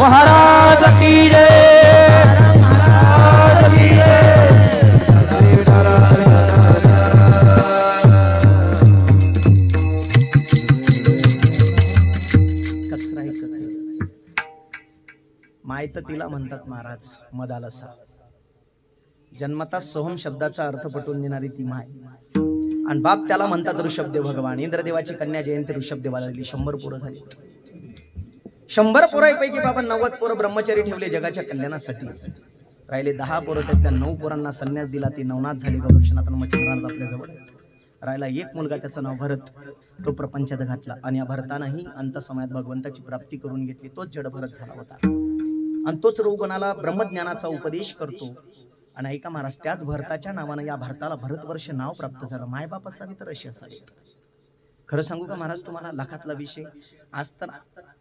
महाराज की जय, महाराज की जय। मायत तिला म्हणतात महाराज मदालसा, जन्मता सोहम शब्दाचा अर्थ पटवून देणारी ती माय, आणि बाप त्याला म्हणतात ऋषभदेव भगवान। इंद्रदेवाची कन्या जयंती ऋषभदेवाला दिली। 100 पोरं झाली। 100 पोरांपैकी बाबा 90 पोरं ब्रह्मचारी ठेवले जगाच्या कल्याणासाठी, राहिले 10 पोरं, त्यातल्या 9 पोरांना संन्यास दिला, ती नवनाथ झाली गोरक्षनाथ मच्छिंद्रनाथ आपल्या जवळ। राहिला एक मुलगा, त्याचं नाव भरत, तो प्रपंचात घातला, आणि या भरतानाही अंत समयात भगवंताची प्राप्ती करून घेतली। तोच जड भरत झाला होता, आणि तोच रघुगणाला ब्रह्मज्ञानाचा उपदेश करतो। आणि ऐका महाराज, त्याच भरताच्या नावानं या भरताला भरतवर्ष नाव प्राप्त झालं। मायबाप असावी तर अशी असावी। खरं सांगू का महाराज तुम्हाला, लाखातला विषय। आज तर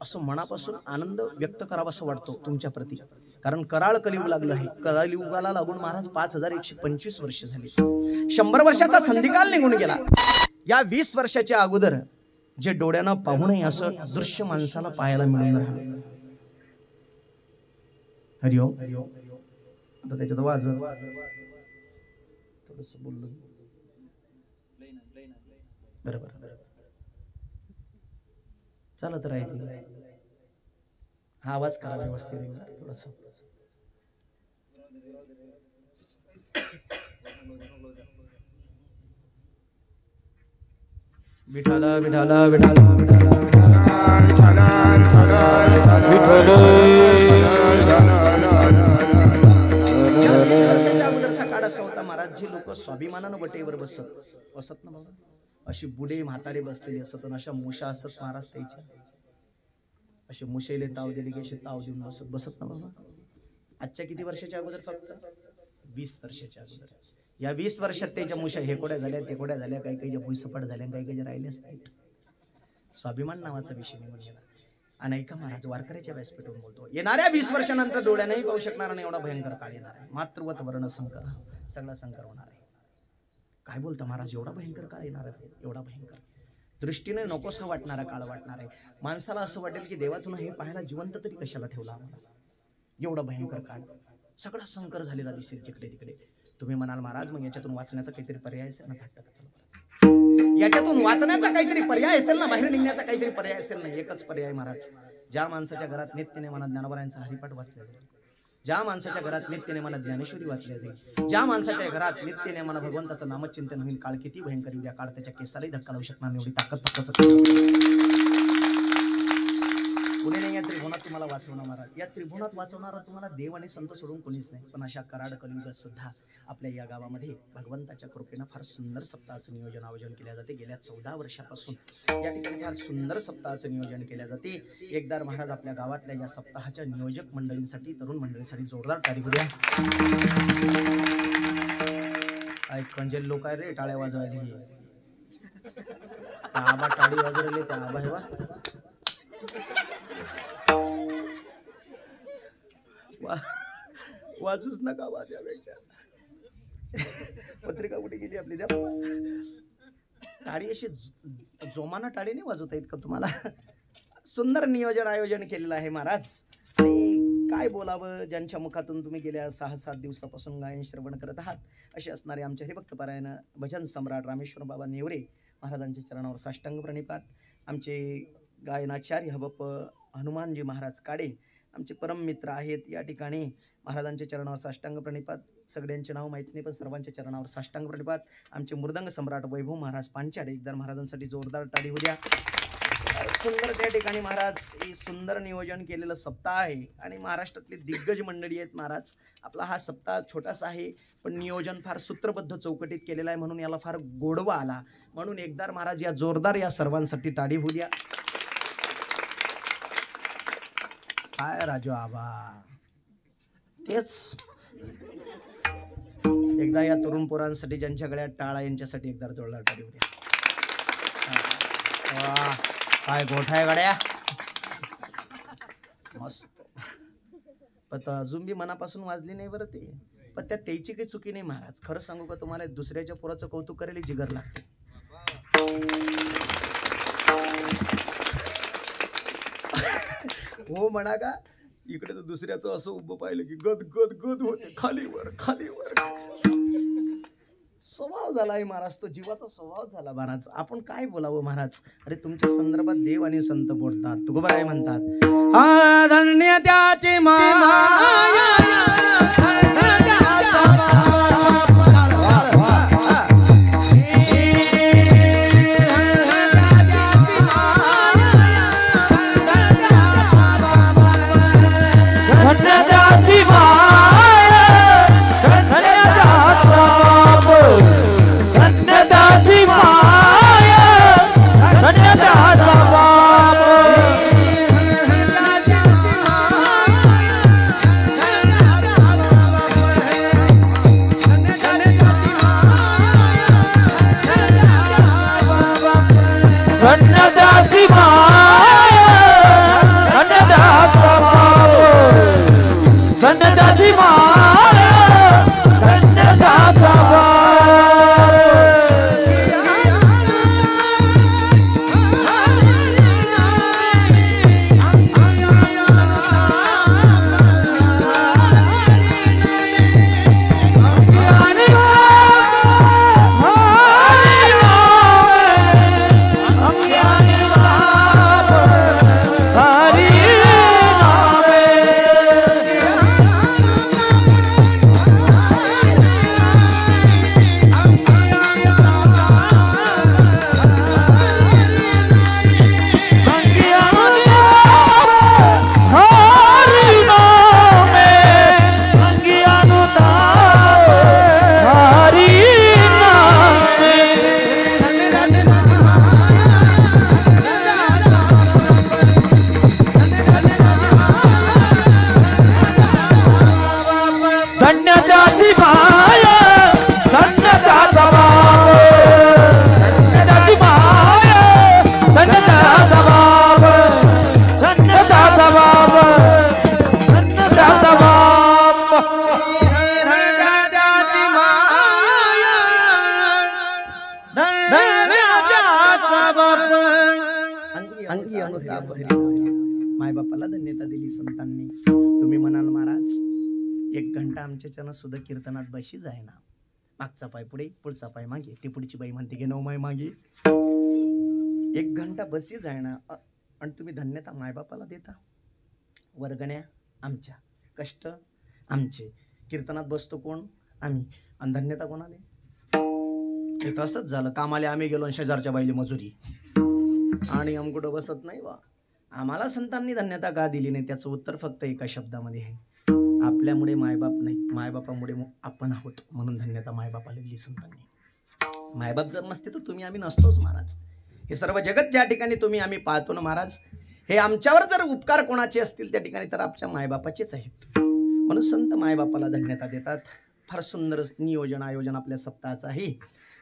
असं मनापासून आनंद व्यक्त करावा असं वाटतो तुमच्या प्रती, कारण कराळ कलियुग लागलं आहे। कलियुगाला लागून महाराज 5125 वर्ष झाली। 100 वर्षाचा संधिकाल निघून गेला। या 20 वर्षाच्या अगोदर जे डोळ्यानं पाहूनही असं दृश्य माणसाला पाहायला मिळून राहिलं। हरिओम। आता त्याच्यात वाजत थोडस बोललो बरोबर चालत राहते। हा आवाज करा व्यवस्थित थोडस। विठाला विठाला विठाला महाराज, जी लोक स्वाभिमानानं वटेवर बसत ना बाबा, अशी बुडे म्हातारे बसलेली असत, अशा मुशा असत महाराज त्याच्या, असे मुशेले ताव दिले की असे ताव देऊन बसत ना बाबा। आजच्या किती वर्षाच्या अगोदर? फक्त 20 वर्षाच्या अगोदर। या 20 वर्षात त्याच्या मुशा हेकोड्या झाल्या, तेकोड्या झाल्या, काही काही भुईसपाट झाल्या, काही काही राहिल्याच नाही। स्वाभिमान नावाचा विषय निघून गेला। आणि ऐका महाराज, वारकऱ्याच्या व्यासपीठावर बोलतो, येणाऱ्या 20 वर्षानंतर डोळ्यानेही पाहू शकणार नाही एवढा भयंकर काळ येणार आहे। मातृवत वर्ण संकर, सगळा संकर होणार आहे। काय बोलता महाराज, एवढा भयंकर काळ येणार आहे? एवढा भयंकर दृष्टीने नकोसा वाटणारा काळ वाटणार आहे। माणसाला असं वाटेल की देवातून हे पाहायला जिवंत तरी कशाला ठेवला आम्हाला। एवढा भयंकर काळ, सगळा संकर झालेला दिसेल जिकडे तिकडे। तुम्ही म्हणाल महाराज, मग याच्यातून वाचण्याचा काहीतरी पर्याय असेल ना? याच्यातून वाचण्याचा काहीतरी पर्याय असेल ना? बाहेर निघण्याचा काहीतरी पर्याय असेल ना? एकच पर्याय महाराज, ज्या माणसाच्या घरात नित्यने मनात ज्ञानोबारायांचा हरिपाठ वाचला जाईल, ज्या माणसाच्या घरात नित्यने मनात ज्ञानेश्वरी वाचल्या जाईल, ज्या माणसाच्या घरात नित्यने मना भगवंताचं नामचिंतन होईल, काळ किती भयंकर येऊ द्या, काळ त्याच्या केसालाही धक्का लावू शकणार नाही, एवढी ताकद फक्त पुणे नाही। या त्रिभुवनात तुम्हाला वाचवणार महाराज, या त्रिभुवनात वाचवणारा तुम्हाला देव आणि संत सोडून कोणीच नाही। पण अशा कराड कलियुगात सुद्धा आपल्या या गावामध्ये भगवंताच्या कृपेनं फार सुंदर सप्ताहाचं नियोजन आयोजन केले जाते। गेल्या 14 वर्षापासून या ठिकाणी फार सुंदर सप्ताहाचं नियोजन केले जाते। एकदा महाराज आपल्या गावातल्या या सप्ताहाच्या नियोजक मंडळींसाठी, तरुण मंडळींसाठी जोरदार ताली द्या। काय कंजेल लोक आहे रे टाळ्या वाजवायला, आबा टाळी वाजवले त्या आबा हे वा वाजूच नका वाजवायच्या। पत्रिका कुठे गेली आपली? द्या टाळी, अशी जोमाना टाळी नाही वाजवता येत का तुम्हाला? सुंदर नियोजन आयोजन केलेलं आहे महाराज। आणि काय बोलावं, ज्यांच्या मुखातून तुम्ही गेल्या 6-7 दिवसापासून गायन श्रवण करत आहात, असे असणारे आमचे हरिभक्त पारायण भजन सम्राट रामेश्वर बाबा नेवरे महाराजांच्या चरणावर साष्टांग प्रणिपात। आमचे गायनाचार्य हबप हनुमानजी महाराज काडे आमचे परम मित्र आहेत। या ठिकाणी महाराजांच्या चरणावर साष्टांग प्रणिपात। सगळ्यांचे नाव माहित नाही, पण सर्वांच्या चरणावर साष्टांग प्रणिपात। आमचे मृदंग सम्राट वैभव महाराज पांचाडे, एकदा महाराजांसाठी जोरदार टाळी होऊ द्या। सुंदर त्या ठिकाणी महाराज हे सुंदर नियोजन केलेलं सप्ताह आहे, आणि महाराष्ट्रातली दिग्गज मंडळी आहेत महाराज। आपला हा सप्ताह छोटासा आहे, पण नियोजन फार सूत्रबद्ध चौकटीत केलेलं आहे, म्हणून याला फार गोडवा आला। म्हणून एकदा महाराज या जोरदार या सर्वांसाठी टाळी होऊ द्या। काय राजू आबा, तेच एकदा या तरुण पोरांसाठी ज्यांच्या गळ्यात टाळा, यांच्यासाठी एकदा जोरदार टाळी होऊ द्या। काय गोठा आहे गड्या, मस्त। पण अजून बी मनापासून वाजली नाही बरं ते, पण त्यात त्याची काही चुकी नाही महाराज। खरं सांगू का तुम्हाला, दुसऱ्याच्या पोराचं कौतुक करायला जिगर लागते। हो म्हणा का, इकडे तर दुसऱ्याचं असं उभं पाहिलं की गद गद गद होते, खाली वर खाली वर. स्वभाव झालाय महाराज, तो जीवाचा स्वभाव झाला महाराज. आपण काय बोलावं महाराज? अरे तुमच्या संदर्भात देव आणि संत बोलतात, तुकोबाराय म्हणतात, हा धन्य त्याची माया, धन्य त्याचा बाप. अंगी अनुताप हरी. मायबापाला धन्यता दिली संतांनी. तुम्ही म्हणाल महाराज 1 घंटा आमच्या चरण सुद्धा कीर्तनात बशी जाय ना, मागचा पाय पुढे पुढचा पाय मागे, ती पुढची बाई म्हणते की 9 माय मागे. 1 घंटा बसी जाय ना, आणि तुम्ही धन्यता मायबापाला देता. वर्गण्या आमच्या, कष्ट आमचे, कीर्तनात बसतो कोण? आम्ही, आणि धन्यता कोणाले? हे तसंच झालं, कामाले आम्ही गेलो आणि शेजारच्या बाईले मजुरी, आणि आमकुठं बसत नाही बा. आम्हाला संतांनी धन्यता का दिली नाही? त्याचं उत्तर फक्त एका शब्दामध्ये आहे, आपल्यामुळे मायबाप नाही, मायबापामुळे आपण आहोत, म्हणून धन्यता मायबापाला दिली संतांनी. मायबाप जर नसते तर तुम्ही आम्ही नसतोच महाराज. हे सर्व जगत ज्या ठिकाणी तुम्ही आम्ही पाहतो ना महाराज, हे आमच्यावर जर उपकार कोणाचे असतील त्या ठिकाणी तर आमच्या मायबापाचेच आहेत. म्हणून संत मायबापाला धन्यता देतात. फार सुंदर नियोजन आयोजन आपल्या सप्ताहाचं आहे.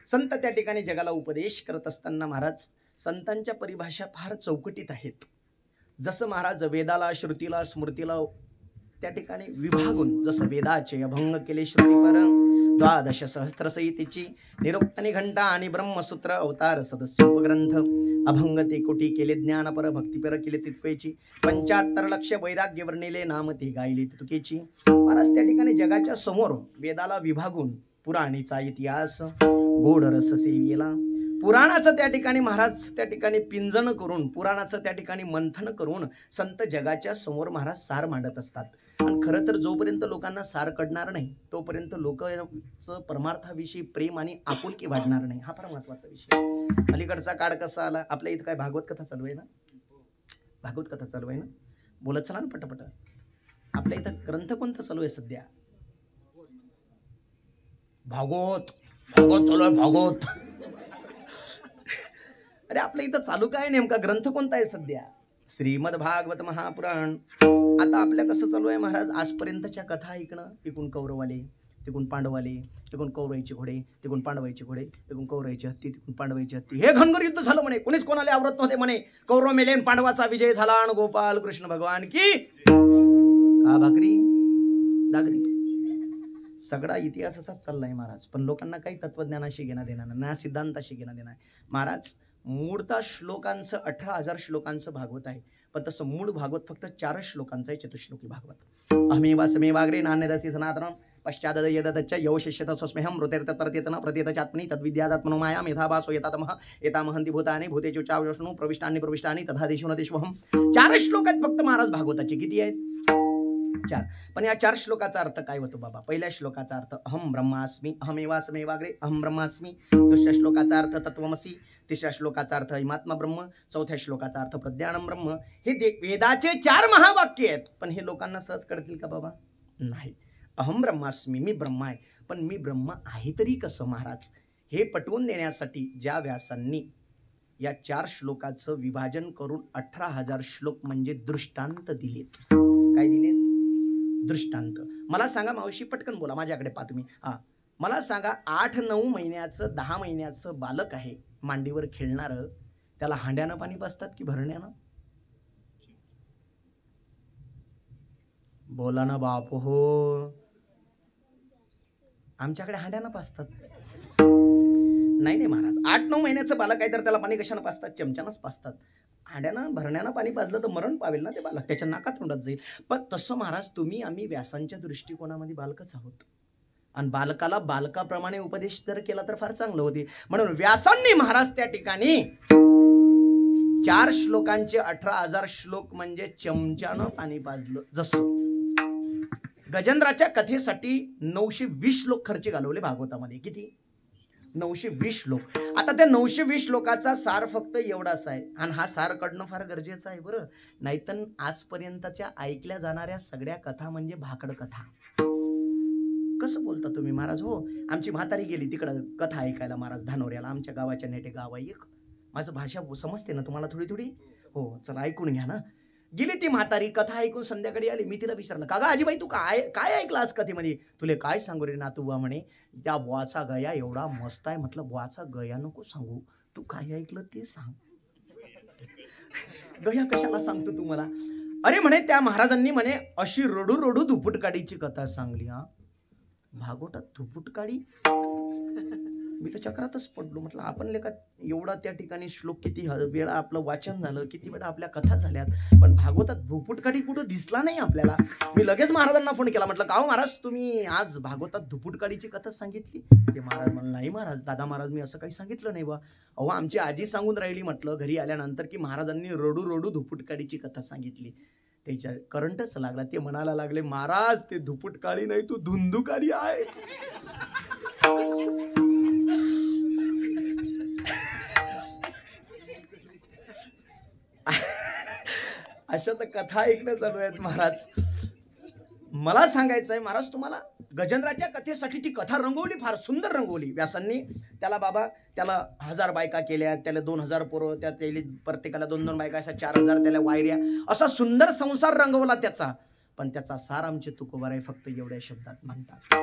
संत त्या ठिकाणी जगाला उपदेश करत असताना महाराज संतांच्या परिभाषा फार चौकटीत आहेत. जसं महाराज वेदाला, श्रुतीला, स्मृतीला त्या ठिकाणी विभागून, जसं वेदाचे अभंग केले श्रुतीपर, 12 सहस्त्र संहितेची निरुक्त निघंटा आणि ब्रह्मसूत्र अवतार सदस्य उपग्रंथ, अभंग ते कोटी केले ज्ञानपर, भक्तिपर केले तितकेची, 75 लक्ष वैराग्य वर्णिले, नाम ते गायले तितकेची. महाराज त्या ठिकाणी जगाच्या समोर वेदाला विभागून पुराणीचा इतिहास गोड रस सेविला, पुराणाचं त्या ठिकाणी महाराज त्या ठिकाणी पिंजन करून, पुराणाचं त्या ठिकाणी मंथन करून संत जगाच्या समोर महाराज सार मांडत असतात. आणि खरं तर जोपर्यंत लोकांना सार कळणार नाही तोपर्यंत लोकांचं परमार्थाविषयी प्रेम आणि आपुलकी वाढणार नाही. हा फार महत्वाचा विषय. अलीकडचा काळ कसा आला, आपल्या इथं काय भागवत कथा चालू आहे ना, भागवत कथा चालू आहे ना, बोलत चला ना पटपट. आपल्या इथं ग्रंथ कोणता चालू आहे सध्या? भागवत. भागवत चालू आहे, भागवत. अरे आपल्या इथं चालू काय नेमका ग्रंथ कोणता आहे सध्या? श्रीमद भागवत महापुराण. आता आपल्या कसं चालू आहे महाराज, आजपर्यंतच्या कथा ऐकणं, इकून कौरवाले, तिकून पांडवाले, तिकून कौरवायचे घोडे, तिकून पांडवायचे घोडे, तिकून कौरवायची हत्ती, तिकून पांडवायची हत्ती. हे घनघोर युद्ध झालं म्हणे, कोणीच कोणाला आवरत नव्हते म्हणे. कौरव मेले, पांडवाचा विजय झाला, आणि गोपाल कृष्ण भगवान की का भाकरी दागरी. सगळा इतिहास असाच चाललाय महाराज. पण लोकांना काही तत्वज्ञानाशी घेणं देणार नाही, ना सिद्धांताशी घेणं देणार महाराज. मूळता श्लोकांचं 18,000 श्लोकांचं भागवत आहे, पण तसं मूळ भागवत फक्त 4 श्लोकांचा आहे, चतुश्लोकी भागवत. अहमेवासमेवाग्रे नान्यदसि सनातनम पश्चादद यदतच्च यौ शिष्यत स्वस्मेहं मृतेर्तत्प्रत्येतन प्रत्येतचात्मनि तद्विद्यादात्मनो मायां यथा भासो यतातमः एतामहन्ति भूतानि भूतेषु चावशनु प्रविष्टानि तथा देशो न देशोहम. 4 श्लोक आहेत फक्त महाराज भागवताचे. किती आहेत? 4. पण या 4 श्लोकाचा अर्थ काय होतो बाबा? पहिल्या श्लोकाचा अर्थ अहम ब्रह्मास्मी अहमेवासमेवाग्रे अहम ब्रह्मास्मी. दुसऱ्या श्लोकाचा अर्थ तत्वमसी. तिसऱ्या श्लोकाचा अर्थ हिमात्मा ब्रह्म. चौथ्या श्लोकाचा अर्थ प्रज्ञानम ब्रह्म. हे वेदाचे 4 महावाक्य आहेत. पण हे लोकांना सहज कळतील का बाबा? नाही. अहम ब्रह्मास्मी, मी ब्रह्मा आहे. पण मी ब्रह्म आहे तरी कसं महाराज? हे पटवून देण्यासाठी ज्या व्यासांनी या 4 श्लोकाचं विभाजन करून 18,000 श्लोक म्हणजे दृष्टांत दिलेत. काय दिलेत? दृष्टांत. मला सांगा मावशी, पटकन बोला, माझ्याकडे पहा तुम्ही. मला सांगा, 8-9 महिन्याचं 10 महिन्याचं बालक आहे मांडीवर खेळणारं, त्याला हांड्यानं पाणी पाजतात की भरण्यानं? बोला ना बाप हो. आमच्याकडे हांड्यानं पाजतात. नाही महाराज, 8-9 महिन्याचं बालक आहे तर त्याला पाणी कशानं पाजतात? चमच्यानंच पाजतात. हांड्यानं भरण्यानं पाणी पाजलं तर मरण पावेल ना ते बालक, त्याच्या नाकात तोंडात जाईल. पण तसं महाराज तुम्ही आम्ही व्यासांच्या दृष्टिकोनामध्ये बालकच आहोत. आणि बालकाला बालकाप्रमाणे उपदेश जर केला तर फार चांगलं होते. म्हणून व्यासांनी महाराज त्या ठिकाणी 4 श्लोकांचे 18,000 श्लोक म्हणजे चमच्यानं पाणी पाजलं. जसं गजेंद्राच्या कथेसाठी 920 श्लोक खर्च घालवले भागवतामध्ये. किती? 920 श्लोक. आता त्या 920 श्लोकाचा सार फक्त एवढाच आहे. आणि हा सार कडणं फार गरजेचं आहे बरं. नाहीतर आजपर्यंतच्या ऐकल्या जाणाऱ्या सगळ्या कथा म्हणजे भाकड कथा. कसं बोलता तुम्ही महाराज? हो, आमची म्हातारी गेली तिकडं कथा ऐकायला महाराज धानोऱ्याला. आमच्या गावाच्या नेटे गाव आहे एक. माझं भाषा समजते ना तुम्हाला थोडी थोडी? हो, चला ऐकून घ्या ना. गेली ती म्हातारी, कथा ऐकून संध्याकाळी आली. मी तिला विचारलं, का ग आजीबाई तू काय ऐकलं आज कथेमध्ये? तुले काय सांगू रे नातू बा म्हणे, त्या बुवाचा गया एवढा मस्त आहे. म्हटलं बुवाचा गया नको सांगू, तू काय ऐकलं ते सांग. गया कशाला सांगतो तू मला? अरे म्हणे त्या महाराजांनी म्हणे अशी रडू रडू धुपुटकाडीची कथा सांगली. भागवतात धुपुटकाडी? मी तर चक्रातच पडलो. म्हटलं आपण लेखा एवढा त्या ठिकाणी श्लोक, किती वेळा आपलं वाचन झालं, किती वेळा आपल्या कथा झाल्यात, पण भागवतात धुपुटकाडी कुठं दिसला नाही आपल्याला. मी लगेच महाराजांना फोन केला. म्हटलं का हो महाराज, तुम्ही आज भागवतात धुपुटकाडीची कथा सांगितली? ते महाराज म्हणलं नाही महाराज, दादा महाराज मी असं काही सांगितलं नाही बा. अहो आमची आजी सांगून राहिली म्हटलं घरी आल्यानंतर की महाराजांनी रडू रडू धुपुटकाडीची कथा सांगितली. त्याच्या करंटच लागला. ते म्हणायला लागले, महाराज ते धुपुटकाळी नाही, तू धुंदुकारी आहे. अशा तर कथा ऐकणं चालू आहेत महाराज. मला सांगायचं आहे महाराज तुम्हाला, गजेंद्राच्या कथेसाठी ती कथा रंगवली, फार सुंदर रंगवली व्यासांनी. त्याला बाबा त्याला 1000 बायका केल्या, त्याला 2000 पोरं, त्या प्रत्येकाला 2-2 बायका, अशा 4000 त्याला वायऱ्या, असा सुंदर संसार रंगवला त्याचा. पण त्याचा सार आमचे तुकोबाराय फक्त एवढ्या शब्दात म्हणतात.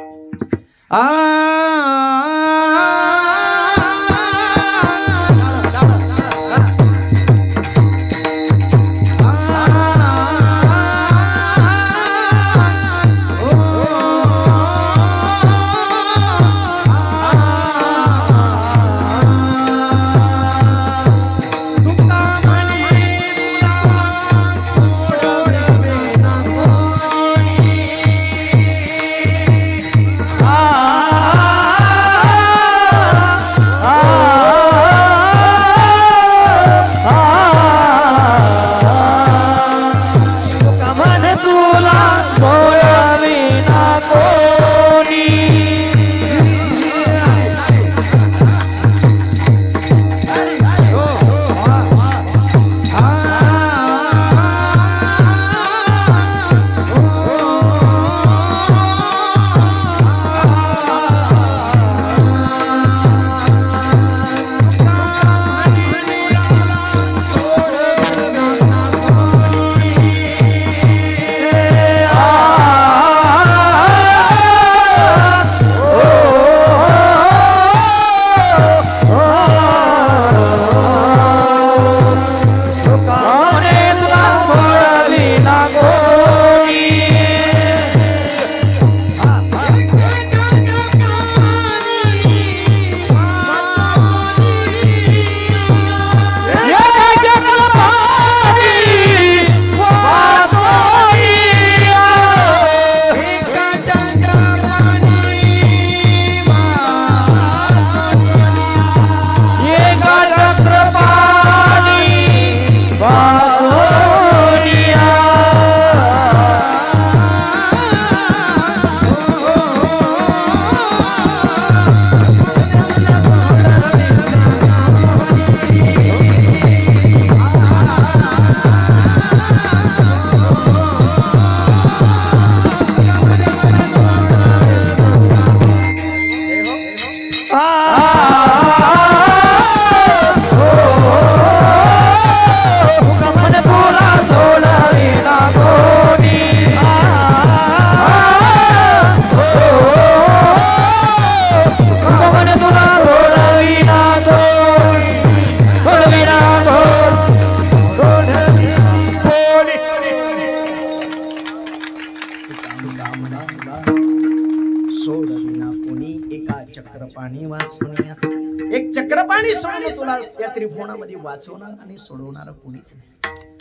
एक चक्रपाणी सोडून तुला या त्रिभुवनामध्ये वाचवणार आणि सोडवणार कोणीच नाही.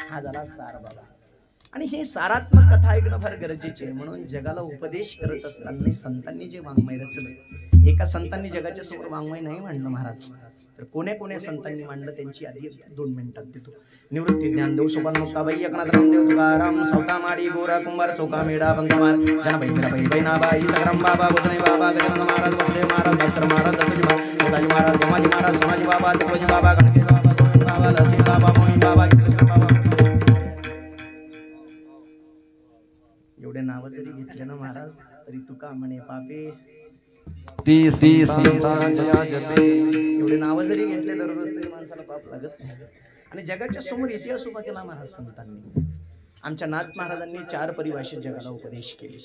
हा झाला सार बाबा. आणि हे सारात्मक कथा ऐकणं फार गरजेचे आहे. म्हणून जगाला उपदेश करत असताना संतांनी जे वाङ्मय रचलं, एका संतांनी जगाच्या समोर वाङ्मय नाही मांडलं महाराज, तर कोण्या कोण्या संतांनी मांडलं त्यांची आधी 2 मिनिटात देतो. निवृत्ती ज्ञानदेव सोपान मुक्ताबाई एकनाथ रामदेव तुकाराम सौता माडी गोरा कुंभार चौका मेढा बंकमार जनाबाई मीराबाई बैनाबाई सगराम बाबा गोजने बाबा गजानन महाराज वसुदेव महाराज भास्कर महाराज दत्तोजी महाराज गोमाजी महाराज सोनाजी बाबा तुकोजी बाबा गणपती बाबा गोविंद बाबा लक्ष्मी बाबा मोहित बाबा बाबा. एवढे नाव जरी घेतले ना महाराज तरी तुका म्हणे पापे एवढे नाव जरी घेतले दररोज तरी माणसाला पाप लागत नाही. आणि जगाच्या समोर इतिहास उभा केला महाराज संतांनी. आमच्या नाथ महाराजांनी 4 परिभाषेत जगाला उपदेश केले.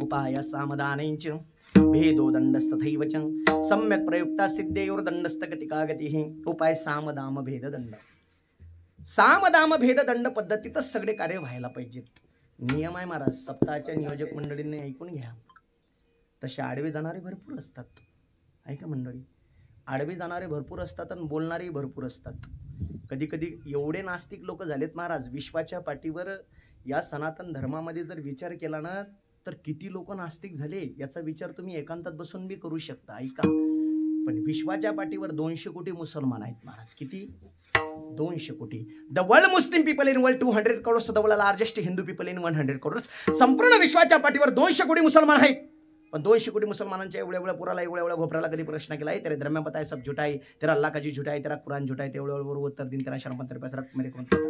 उपाय सामदानैच भेदो दंडस्तथैव च सम्यक प्रयुक्ता सिद्धेयोर दंडस्तगतिका गतिः. उपाय सामदाम भेद दंड. सामदाम भेद दंड पद्धतीतच सगळे कार्य व्हायला पाहिजेत. नियम आहे महाराज. सप्ताहाच्या नियोजक मंडळींनी ऐकून घ्या. तसे आडवे जाणारे भरपूर असतात. ऐका मंडळी, आडवे जाणारे भरपूर असतात आणि बोलणारे भरपूर असतात. कधी कधी एवढे नास्तिक लोक झालेत महाराज, विश्वाच्या पाठीवर या सनातन धर्मामध्ये जर विचार केला ना तर किती लोक नास्तिक झाले याचा विचार तुम्ही एकांतात बसून बी करू शकता. ऐका, पण विश्वाच्या पाठीवर 200 कोटी मुसलमान आहेत महाराज. किती? 200 कोटी. The world Muslim people in world 200 crores, the world largest Hindu people in 100 crores. संपूर्ण विश्वाच्या पाठीवर 200 कोटी मुसलमान आहेत. पण 200 कोटी मुसलमानांच्या एवढ्या पुराला एवढ्या घोपराला कधी प्रश्न केला आहे? तेरे धर्म में पता है सब झूठा है, तेरा अल्लाह का जी झूठा है, तेरा कुरान झूठा है, तेवढं उत्तर दिन तेरा शर्म तेरे पास रख मेरे कोण पता.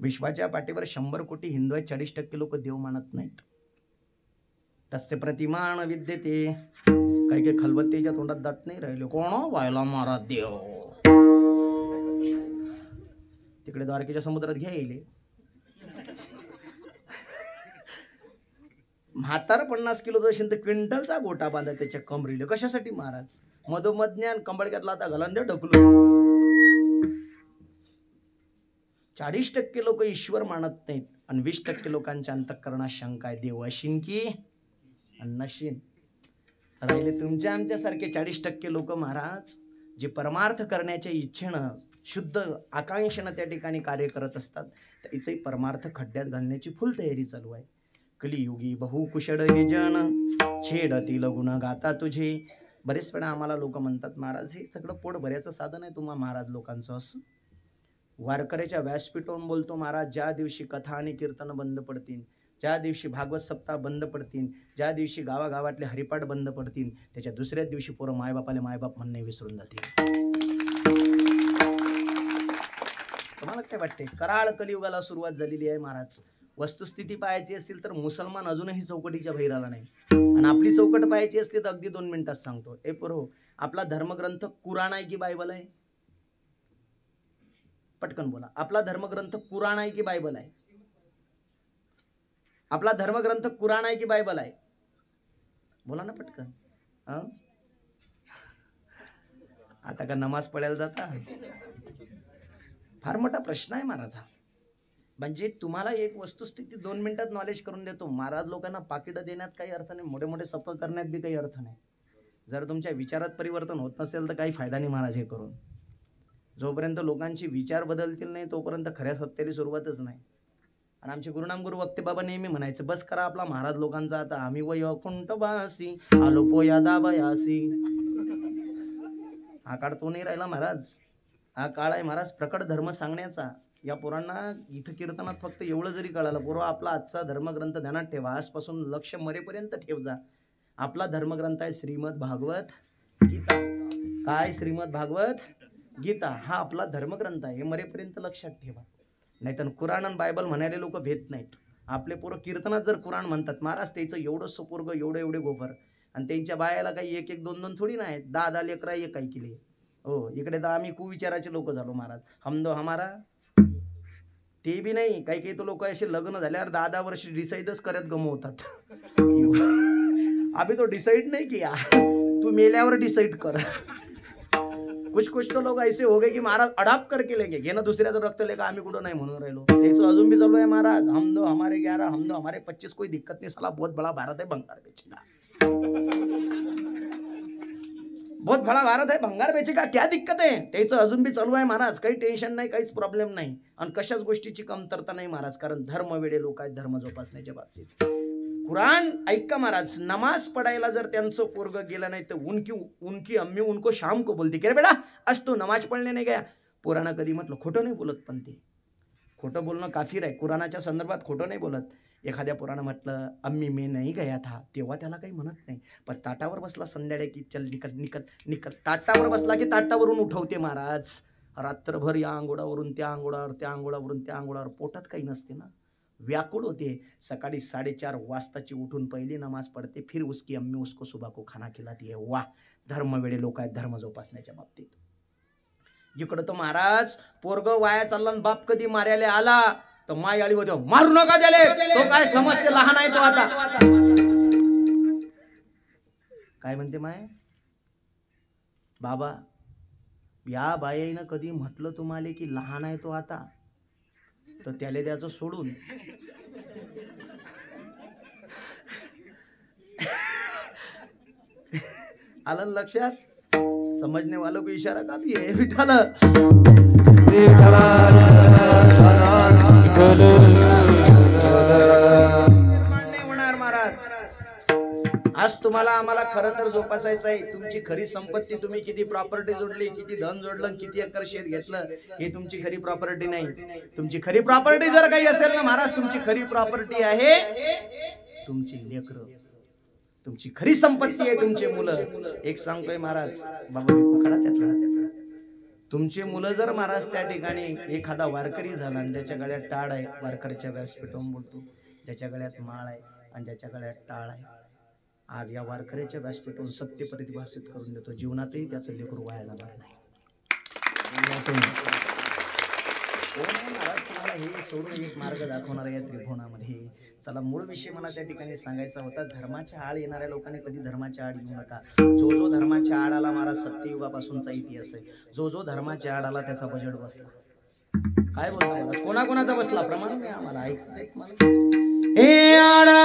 विश्वाच्या पाठीवर 100 कोटी हिंदू आहेत. 40% लोक देव मानत नाहीत. तस्य प्रतिमान विद्यते. काही काही खलबत्तीच्या तोंडात जात नाही राहिले. कोण व्हायला मारा देव. तिकडे द्वारकेच्या समुद्रात घ्यायले म्हातार 50 किलो असेल तर क्विंटलचा गोटा बांधा त्याच्या कमरीले. कशासाठी महाराज? मधोमज्ञान कंबळक्यातला आता घालून द्या ढकलू. 40% लोक ईश्वर मानत नाहीत आणि 20% लोकांच्या अंतःकरणात शंका आहे. देव अशीन की नशीन. राहिले तुमच्या आमच्यासारखे 40% लोक महाराज, जे परमार्थ करण्याच्या इच्छेनं शुद्ध आकांक्षेनं त्या ठिकाणी कार्य करत असतात. त्याचे परमार्थ खड्ड्यात घालण्याची फुल तयारी चालू आहे. कलियुगी बहुकुशळ हे जन छेडतील गुण गाता तुझे. बरेच वेळा आम्हाला लोक म्हणतात महाराज हे सगळं पोट भरायचं साधन आहे तुम्हा महाराज लोकांचं. असं वारकऱ्याच्या व्यासपीठावरून बोलतो महाराज, ज्या दिवशी कथा आणि कीर्तन बंद पडतील, ज्या दिवशी भागवत सप्ताह बंद पडतील, ज्या दिवशी गावागावातले हरिपाठ बंद पडतील, त्याच्या दुसऱ्याच दिवशी पोरं मायबापाले मायबाप म्हणणे विसरून जातील. तुम्हाला काय वाटते? कराळ कलियुगाला सुरुवात झालेली आहे महाराज. वस्तुस्थिती पाहायची असेल तर मुसलमान अजूनही चौकटीच्या बाहेर आला नाही. आणि आपली चौकट पाहायची असली तर अगदी 2 मिनिटात सांगतो. ए पोरो, आपला धर्मग्रंथ कुराण आहे की बायबल आहे? पटकन बोला. आपला धर्मग्रंथ कुराण आहे की बायबल आहे? आपला धर्मग्रंथ कुराण आहे की बायबल आहे? बोला ना पटकन. आता का नमाज पडायला जाता? फार मोठा प्रश्न आहे महाराज. म्हणजे तुम्हाला एक वस्तुस्थिती 2 मिनिटात नॉलेज करून देतो. महाराज लोकांना पाकिट देण्यात काही अर्थ नाही, मोठे मोठे सप करण्यात बी काही अर्थ नाही. जर तुमच्या विचारात परिवर्तन होत नसेल तर काही फायदा नाही महाराज हे करून. जोपर्यंत लोकांचे विचार बदलतील नाही तोपर्यंत खऱ्या सत्याची सुरुवातच नाही. आणि आमचे गुरुनाम गुरु वक्ते बाबा नेहमी म्हणायचं, बस करा आपला महाराज लोकांचा आता. आम्ही वैकुंठवासी आलो पोया दाबायासी. हा काळ तो नाही राहिला महाराज. हा काळ आहे महाराज प्रकट धर्म सांगण्याचा. या पोरांना इथं कीर्तनात फक्त एवढं जरी कळालं, पोरं आपला आजचा धर्मग्रंथ ध्यानात ठेवा. आजपासून लक्ष मरेपर्यंत ठेव जा. आपला धर्मग्रंथ आहे श्रीमद भागवत गीता. काय? श्रीमद भागवत गीता हा आपला धर्मग्रंथ आहे. हे मरेपर्यंत लक्षात ठेवा. नाहीतर कुराण आणि बायबल म्हणायला लोक भेट नाहीत. आपले पोरं कीर्तनात जर कुराण म्हणतात महाराज, त्याचं एवढं सुपूर्ग एवढे गोफर. आणि त्यांच्या बायाला काही 1-1 2-2 थोडी नाही, 10-10 लेकरा एक ऐकले. हो, इकडे तर आम्ही कुविचाराचे लोक झालो महाराज. हमदो हमारा ते बी नाही. काही काही तो लोक असे लग्न झाल्यावर 10-10 वर्ष डिसाईडच करत गमवतात. अभी तो डिसाइड नहीं किया, तू मेल्यावर डिसाइड कर. कुछ तो लोग ऐसे हो गए की महाराज अडॉप्ट करके लेंगे. ये ना दुसऱ्याचं रक्त लेगा आम्ही कुठं नाही म्हणून राहिलो. त्याचं अजून बी चालू आहे महाराज. हम दो हमारे 11, हम दो हमारे 25, कोई दिक्कत नहीं, साला बहुत बड़ा भारत है, बंगाल बेचेगा. बहुत बड़ा भारत है, भंगार बेचे का क्या दिक्कत आहे? त्याचं अजून बी चालू आहे महाराज, काही टेन्शन नाही, काहीच प्रॉब्लेम नाही. आणि कशाच गोष्टीची कमतरता नाही महाराज, कारण धर्म वेडे लोक आहेत धर्म जोपासण्याच्या बाबतीत. कुराण ऐका महाराज, नमाज पडायला जर त्यांचं पोरग गेलं नाही तर उनकी अम्मी उनको शाम को बोलती की बेटा आज तू नमाज पडणे नाही गया. पोरानं कधी म्हटलं, खोटं नाही बोलत, पण ते खोटं बोलणं काफीर आहे. कुराणाच्या संदर्भात खोटं नाही बोलत. एखाद्या पोरानं म्हटलं अम्मी मी नाही गया था, तेव्हा त्याला काही म्हणत नाही. पण ताटावर बसला संध्याकाळी की चल निकल निकल निकल, ताटावर बसला की ताटावरून उठवते महाराज. रात्रभर या अंघोळावरून त्या अंघोळावर, त्या अंघोळावरून त्या अंघोळावर, पोटात काही नसते ना, व्याकुळ होते. सकाळी 4:30 वाजताची उठून पहिली नमाज पडते, फिर उसकी अम्मी उसको सुबह को खाना खिलाती है. वाह, धर्म वेडे लोक आहेत धर्म जोपासण्याच्या बाबतीत. इकडं तर महाराज पोरग वाया चालला, बाप कधी मार्याले आला तर माय आळी होते, मारू नका त्याले, तो काय समजते लहान आहे तो आता. काय म्हणते माय, बाबा या बाईनं कधी म्हटलं तुम्हाला की लहान आहे तो आता, तर त्याले द्याचं सोडून. आलं लक्षात? समझने वालों को इशारा काफी है. विठ्ठल होणार महाराज. आज तुम्हाला आम्हाला खरं तर जोपासायचं आहे. तुमची खरी संपत्ती, तुम्ही किती प्रॉपर्टी जोडली, किती धन जोडलं, किती एकर शेत घेतलं, हे तुमची खरी प्रॉपर्टी नाही. तुमची खरी प्रॉपर्टी जर काही असेल ना महाराज, तुमची खरी प्रॉपर्टी आहे तुमची लेकरं, तुमची खरी संपत्ती आहे तुमचे मुलं. एक सांगतोय महाराज, बाबा पकडा त्यातला, तुमचे मुलं जर महाराज त्या ठिकाणी एखादा वारकरी झाला आणि ज्याच्या गळ्यात टाळ आहे, वारकरीच्या व्यासपीठावर बोलतो, ज्याच्या गळ्यात माळ आहे आणि ज्याच्या गळ्यात टाळ आहे, आज या वारकऱ्याच्या व्यासपीठावर सत्य प्रतिभासित करून देतो, जीवनातही त्याचं लेकरू वाया जाणार नाही. महाराज तुम्हाला हे सोडून एक मार्ग दाखवणार या त्रिभुवनामध्ये. चला, मूळ विषय मला त्या ठिकाणी सांगायचा होता. धर्माच्या आड येणाऱ्या लोकांनी कधी धर्माच्या आड येऊ नका. जो धर्माच्या आड आला महाराज, सत्ययुगापासूनचा इतिहास आहे, जो धर्माच्या आड आला त्याचा बजेट बसला. काय बोलतो महाराज, कोणाकोणाचा बसला प्रमाण नाही आम्हाला ऐकायचं. हे आडाला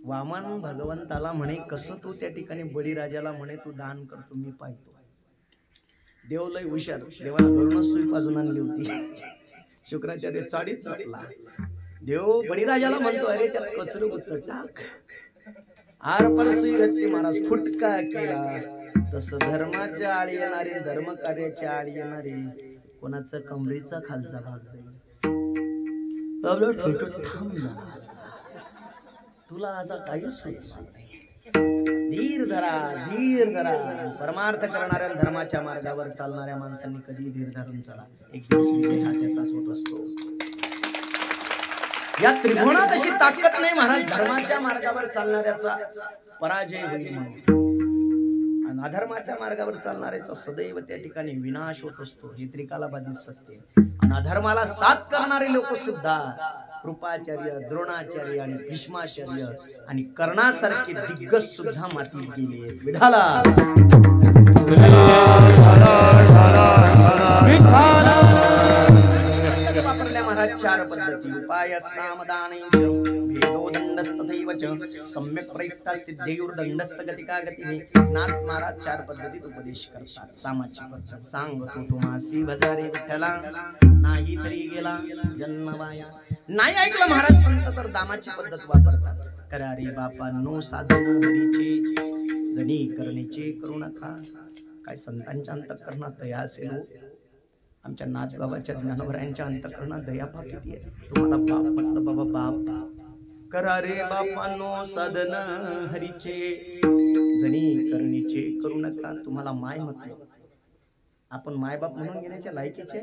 वामन भगवंताला म्हणे, कसं तू त्या ठिकाणी बळीराजाला म्हणे तू दान करतो मी पाहतो. देव लय हुशार, देवाला घरूनच सुई पाजून आणली होती. शुक्राचार्य चाडीत बसला. देव बळीराजाला म्हणतो, अरे त्यात कचरू टाक. आर परसुई घातली महाराज फुटका केला तस धर्माच्या आळी येणारे धर्म कार्याच्या आळी येणारे कोणाचा कमरेचा खालचा भाग जाईल तुला आता काहीच सुचणार नाही धीर धरा परमार्थ करणाऱ्या धर्माच्या मार्गावर चालणाऱ्या माणसांनी कधी धीर धरून चला एक दिवस विजय हा त्याचाच होत असतो या त्रिभुवनात अशी ताकद नाही महाराज धर्माच्या मार्गावर चालणाऱ्याचा पराजय होईल म्हणून अधर्माच्या मार्गावर चालणाऱ्याचा सदैव त्या ठिकाणी विनाश होत असतो हे त्रिकालाबाधित सत्य आणि अधर्माला साथ करणारे लोक सुद्धा कृपाचार्य द्रोणाचार्य आणि भीष्माचार्य आणि कर्णासारखे दिग्गज सुद्धा मातीत गेले विठाला वापरल्या महाराज चार पद्धती उपाय सामदान भेदो दंडस्तथैव च सम्यक प्रयुक्ता सिद्धेयुर्दंडस्त गतिका गतिने नाथ महाराज चार पद्धतीत उपदेश करतात सामाची पद्धत सांगतो तुम्हासी भजारे विठ्ठला नाही तरी गेला जन्म वाया नाही ऐकलं महाराज संत तर दामाची पद्धत वापरतात करा रे बापा नो साधन हरीचे जणी करणीचे करू नका काय संतांच्या अंतःकरणात दया असेल आमच्या नाथबाबाच्या ज्ञानोबरायांच्या अंतःकरणात दया पा किती आहे तुम्हाला बाप म्हटलं बाबा बाप करा रे बापा नो साधन हरीचे जणी करणीचे करू नका तुम्हाला माय म्हटलं आपण मायबाप म्हणून घेण्याच्या लायकीचे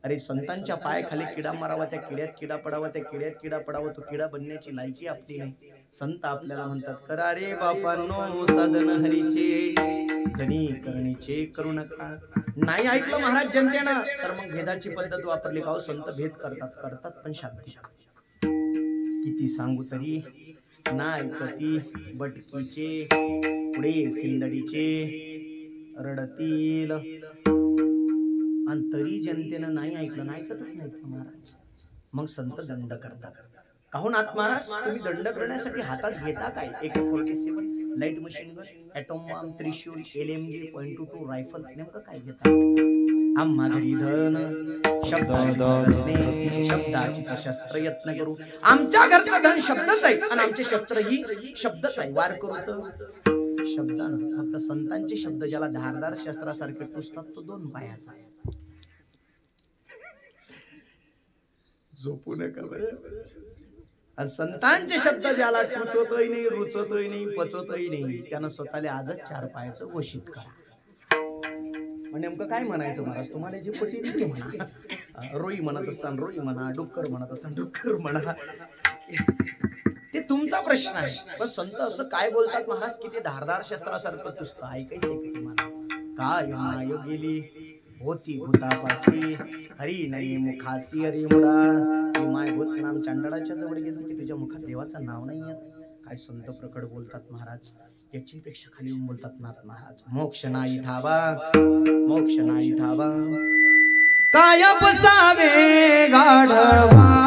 अरे संतांच्या पाय खाली किडा मारावा त्या किड्यात किडा पडावा त्या किड्यात किडा पडावा तो किडा बनण्याची लायकी आपली नाही संत आपल्याला म्हणतात करा रे बापांनो साधन हरीचे जणी करणीचे करू नका नाही ऐकलं महाराज जनतेनं तर मग भेदाची पद्धत वापरली का संत भेद करतात पण शाब्दिक किती सांगू तरी ना ऐकती बटकीचे पुढे सिंदडीचे रडतील आणि तरी जनतेनं नाही ऐकलं नाही ऐकतच नाही महाराज मग संत दंड करतात काहून आत महाराज तुम्ही दंड करण्यासाठी हातात घेता काय AK-47 light machine gun atom bomb त्रिशूल LMG .22 रायफल नेमकं काय घेतात आम्हा घरी धन शब्दाची शस्त्र यत्न करू आमच्या घरचं धन शब्दच आहे आणि आमचे शस्त्र ही शब्दच आहे वार करू तर शब्दानं फक्त संतांचे शब्द ज्याला धारदार शस्त्रासारखे टुसतात तो दोन पायाचा झोपू नका बरं संतांचे शब्द ज्याला टुचतोय नाही रुचतोय नाही पचतोय नाही त्यानं स्वतःला आजच चार पायाचं घोषित करा नेमकं काय म्हणायचं महाराज तुम्हाला जे पटेल ते म्हणा रोई म्हणत असताना रोई म्हणा डुक्कर म्हणत असताना डुक्कर म्हणा ते तुमचा प्रश्न आहे पण संत असं काय बोलतात महाराज किती धारदार शस्त्रासारखं तुसतं ऐकायचंय का तुम्हाला काय माय गेली होती भूतापासी हरी नाही मुखासी हरी मुडा माय भूत नाम चांडळाच्या जवळ गेलं की तुझ्या मुखात देवाचं नाव नाही येत काय संत प्रकट बोलतात महाराज याची पेक्षा खाली येऊन बोलतात नाथ महाराज मोक्ष नाही ठावा काय बसावे गाढवा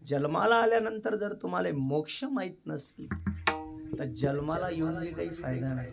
जन्माला आल्यानंतर जर तुम्हाला मोक्ष माहित नसेल तर जन्माला येऊन काही फायदा नाही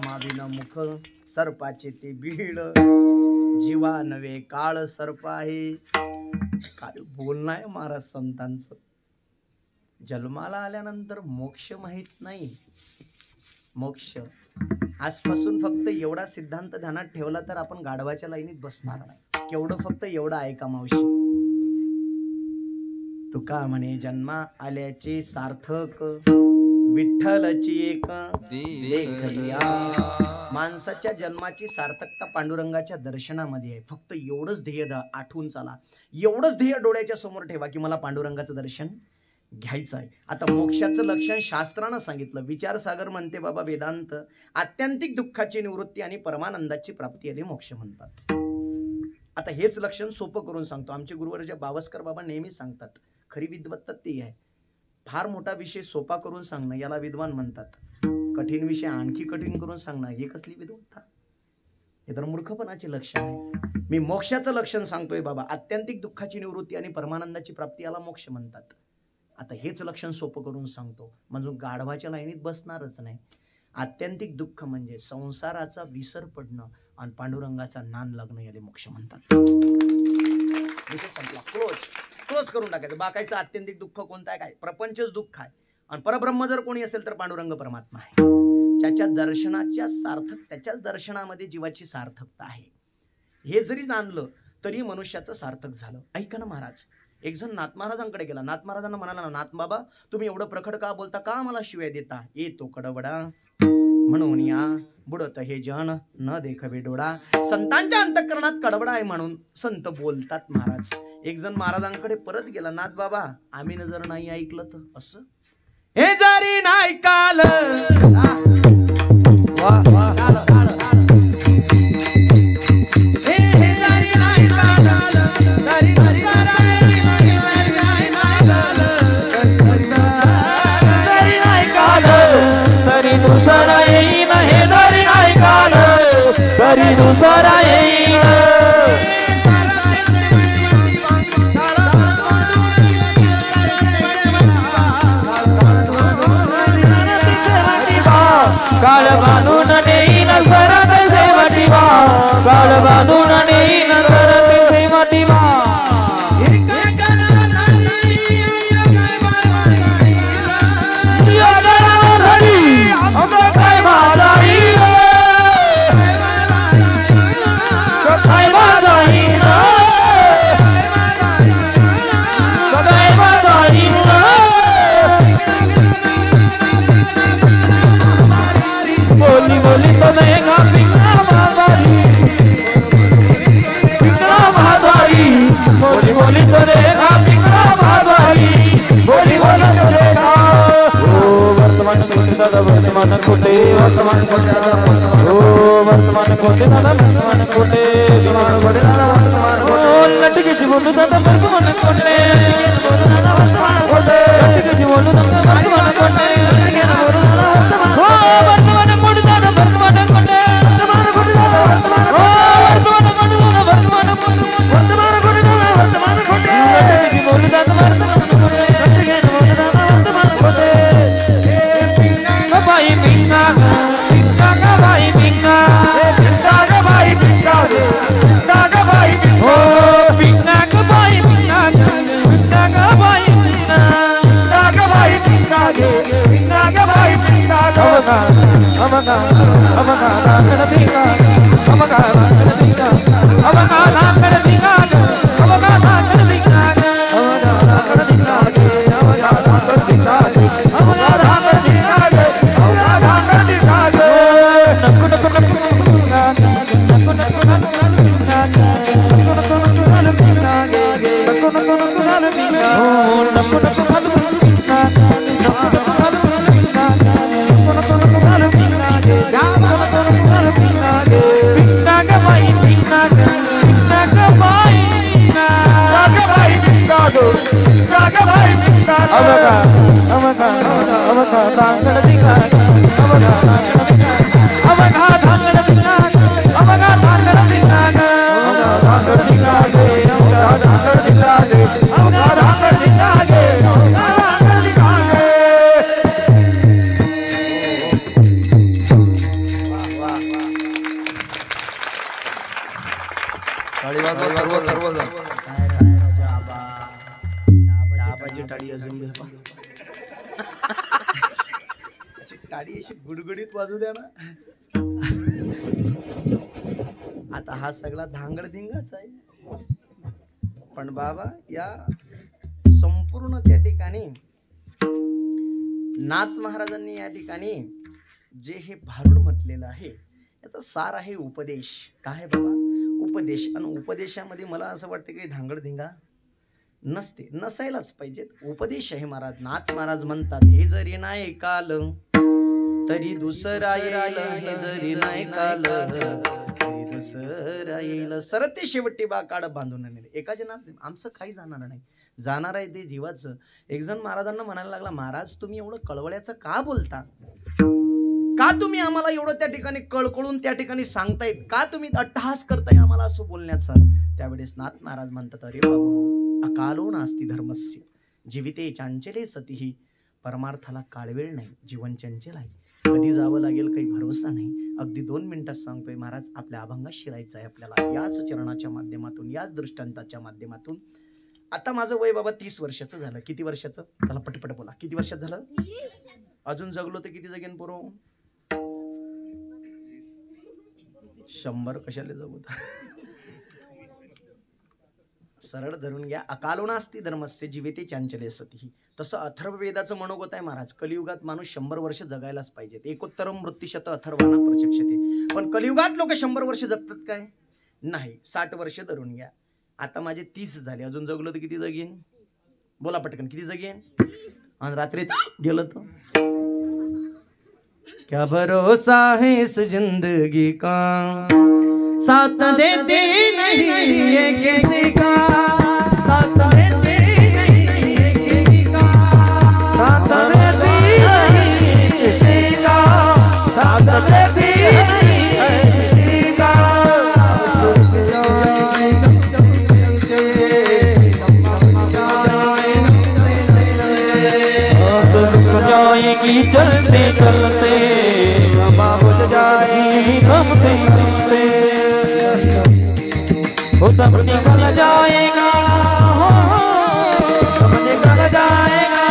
माविन मुख सर्पाचे ते बीड, जीवा नवे काळ सर्प आहे. काय बोलणं आहे महाराज संतांचं. जन्माला आल्यानंतर मोक्ष माहित नाही. मोक्ष आजपासून फक्त एवढा सिद्धांत ध्यानात ठेवला तर आपण गाढवाच्या लाईनीत बसणार नाही. केवढं फक्त एवढं ऐका मावशी. तुका म्हणे जन्मा आल्याचे सार्थक, विठ्ठलची एक देखलिया. माणसाच्या जन्माची सार्थकता पांडुरंगाच्या दर्शनामध्ये आहे. फक्त एवढंच ध्येय आठवून चाला. एवढंच ध्येय डोळ्याच्या समोर ठेवा की मला पांडुरंगाचं दर्शन घ्यायचं आहे. आता मोक्षाचं लक्षण शास्त्रानं सांगितलं. विचारसागर म्हणते बाबा वेदांत, आत्यंतिक दुःखाची निवृत्ती आणि परमानंदाची प्राप्ती याला मोक्ष म्हणतात. आता हेच लक्षण सोपं करून सांगतो. आमचे गुरुवर्य बावस्कर बाबा नेहमीच सांगतात, खरी विद्वत्ता ती आहे, फार मोठा विषय सोपा करून सांगणं याला विद्वान म्हणतात. कठीण विषय आणखी कठीण करून सांगणं हे कसली विद्वत्ता. हे तर मूर्खपणाचे लक्षण आहे. मी मोक्षाचं लक्षण सांगतोय बाबा. आत्यंतिक दुःखाची निवृत्ती आणि परमानंदाची प्राप्ती याला मोक्ष म्हणतात. आता हेच लक्षण सोपं करून सांगतो म्हणजे गाढवाच्या लाईनीत बसणारच नाही. आत्यंतिक दुःख म्हणजे संसाराचा विसर पडणं आणि पांडुरंगाचा नान लागणं याला मोक्ष म्हणतात. विषय संपला. क्लोज करून टाकायचं. बाकायचं आत्यंतिक दुःख कोणतं आहे? काय प्रपंचच दुःख आहे. आणि परब्रह्म जर कोणी असेल तर पांडुरंग परमात्मा आहे. त्याच्या दर्शनाच्या सार्थक, त्याच्याच दर्शनामध्ये जीवाची सार्थकता आहे. हे जरी जाणलं तरी मनुष्याचं सार्थक झालं. ऐका ना महाराज, एक जण नाथ महाराजांकडे गेला. नाथ महाराजांना म्हणाला ना, नाथ बाबा तुम्ही एवढं प्रखड का बोलता, का मला शिव्या देता? येतो कडवडा म्हणून या बुडत हे जन न देखवे डोळा. संतांच्या अंतःकरणात कडवडा आहे म्हणून संत बोलतात महाराज. एक जण महाराजांकडे परत गेला. नाथ बाबा आम्ही जर नाही ऐकलं तर असं, हे जरी नाही काल दुसरा येईन, हे जरी नाही काल तरी दुसरा येईन. काळ बांधून नेईन सरत सेवटीवा, काळ बांधून नेईन सरत सेवटीवा. बोली बोली तो महंगा पिंगला महाद्वारी, पिंगला महाद्वारी. बोली बोली तो महंगा पिंगला महाद्वारी, बोली बोली तो महंगा. ओ वर्तमान कोटे दादा वर्तमान कोटे, वर्तमान कोटे दादा. ओ वर्तमान कोटे दादा वर्तमान कोटे, वर्तमान कोटे दादा वर्तमान कोटे. ओ लटके जीवन दादा वर्तमान कोटे, वर्तमान कोटे. लटके जीवन दादा वर्तमान कोटे, ओ वर्तमान कोटे दादा वर्तमान कोटे, वर्तमान कोटे दादा वर्तमान कोटे. ओ वर्तमान कोटे दादा वर्तमान कोटे, वर्तमान कोटे दादा वर्तमान कोटे. लटके जीवन दादा वर्तमान कोटे, लटके जीवन दादा वर्तमान कोटे. भाई पिंगा पिंगा का भाई पिंगा, पिंगा का भाई पिंगा, पिंगा का भाई पिंगा. ओ पिंगा का भाई पिंगा, पिंगा का भाई पिंगा, पिंगा का भाई पिंगा, पिंगा का भाई पिंगा. अमगा अमगा अमगा नाकड़ पिंगा, अमगा नाकड़ पिंगा, अमगा नाकड़ पिंगा, अमगा नाकड़ पिंगा, अमगा नाकड़ पिंगा, अमगा नाकड़ पिंगा, अमगा नाकड़ पिंगा. नक्कु नक्कु नक्कु पिंगा, नक्कु नक्कु नक्कु पिंगा, नक्कु नक्कु नक्कु पिंगा, नक्कु नक्कु नक्कु पिंगा. ओ नक्कु नक्कु नक्कु पिंगा, नक्कु नक्कु नक्कु पिंगा, नक्कु नक्कु नक्कु पिंगा, नक्कु नक्कु नक्कु पिंगा. पिंगा का भाई पिंगा, काय रे राजा आबा, त्या आबाची टाळी अजून दे बा. अशी टाळी अशी गुडगुडीत वाजू द्या ना. आता हा सगळा धांगडधिंगाच आहे. पण बाबा या संपूर्ण त्या ठिकाणी नाथ महाराजांनी या ठिकाणी जे हे भारूड म्हटलेलं आहे याचा सार आहे उपदेश. काय आहे बाबा? उपदेश. आणि उपदेशामध्ये मला असं वाटतं की धांगडधिंगा नसते, नसायलाच पाहिजेत. उपदेश आहे महाराज. नाथ महाराज म्हणतात हे जरी नाही काल तरी दुसरा येईल, हे जरी नाही काल तरी दुसरा येईल. सरते शेवटी बा काड बांधून नेले. एकाचे नाथ आमचं काही जाणार नाही, जाणार आहे ते जीवाचं. एक जण महाराजांना म्हणायला लागला, महाराज तुम्ही एवढं कळवळ्याचं का बोलता? का तुम्ही आम्हाला एवढं त्या ठिकाणी कळकळून त्या ठिकाणी सांगतायत? का तुम्ही अट्टहास करताय आम्हाला असं बोलण्याचा? त्यावेळेस नाथ महाराज म्हणतात, अरे बाबू अकालो नास्ति धर्मस्य जीविते चांचले सतीही. परमार्थाला काळवेळ नाही, जीवन चंचल आहे. कधी जावं लागेल काही भरोसा नाही. अगदी 2 मिनिटात सांगतोय महाराज, आपल्या अभंगात शिरायचं आहे आपल्याला याच चरणाच्या माध्यमातून, याच दृष्टांताच्या माध्यमातून. आता माझं वय बाबा 30 वर्षाचं झालं. किती वर्षाचं? त्याला पटपट बोला. किती वर्षात झालं? अजून जगलो तर किती जगेन पोरो? 100 कशाला जगू? सरळ धरून घ्या. अकालो नास्ति धर्मस्य जीविते चांचले सतीही. तसं अथर्ववेदाचं मनोगत आहे महाराज. कलियुगात माणूस 100 वर्ष जगायलाच पाहिजेत. एकोत्तरम मृत्युशत अथर्वाना प्रचक्षते. पण कलियुगात लोक 100 वर्ष जगतात काय? नाही. 60 वर्ष धरून घ्या. आता माझे 30 झाले. अजून जगलो तर किती जगेन? बोला पटकन, किती जगेन? आणि रात्रीत गेलं तर क्या भरोसा है इस जिंदगी का, साथ देते नहीं ये किसी का, साथ देते नहीं ये किसी का, साथ देते नहीं किसी का, साथ देते नहीं किसी का. जाएगी चलते चलते, बुझ जाएगी घूमते घूमते, वो सब निकल जाएगा, सब निकल जाएगा.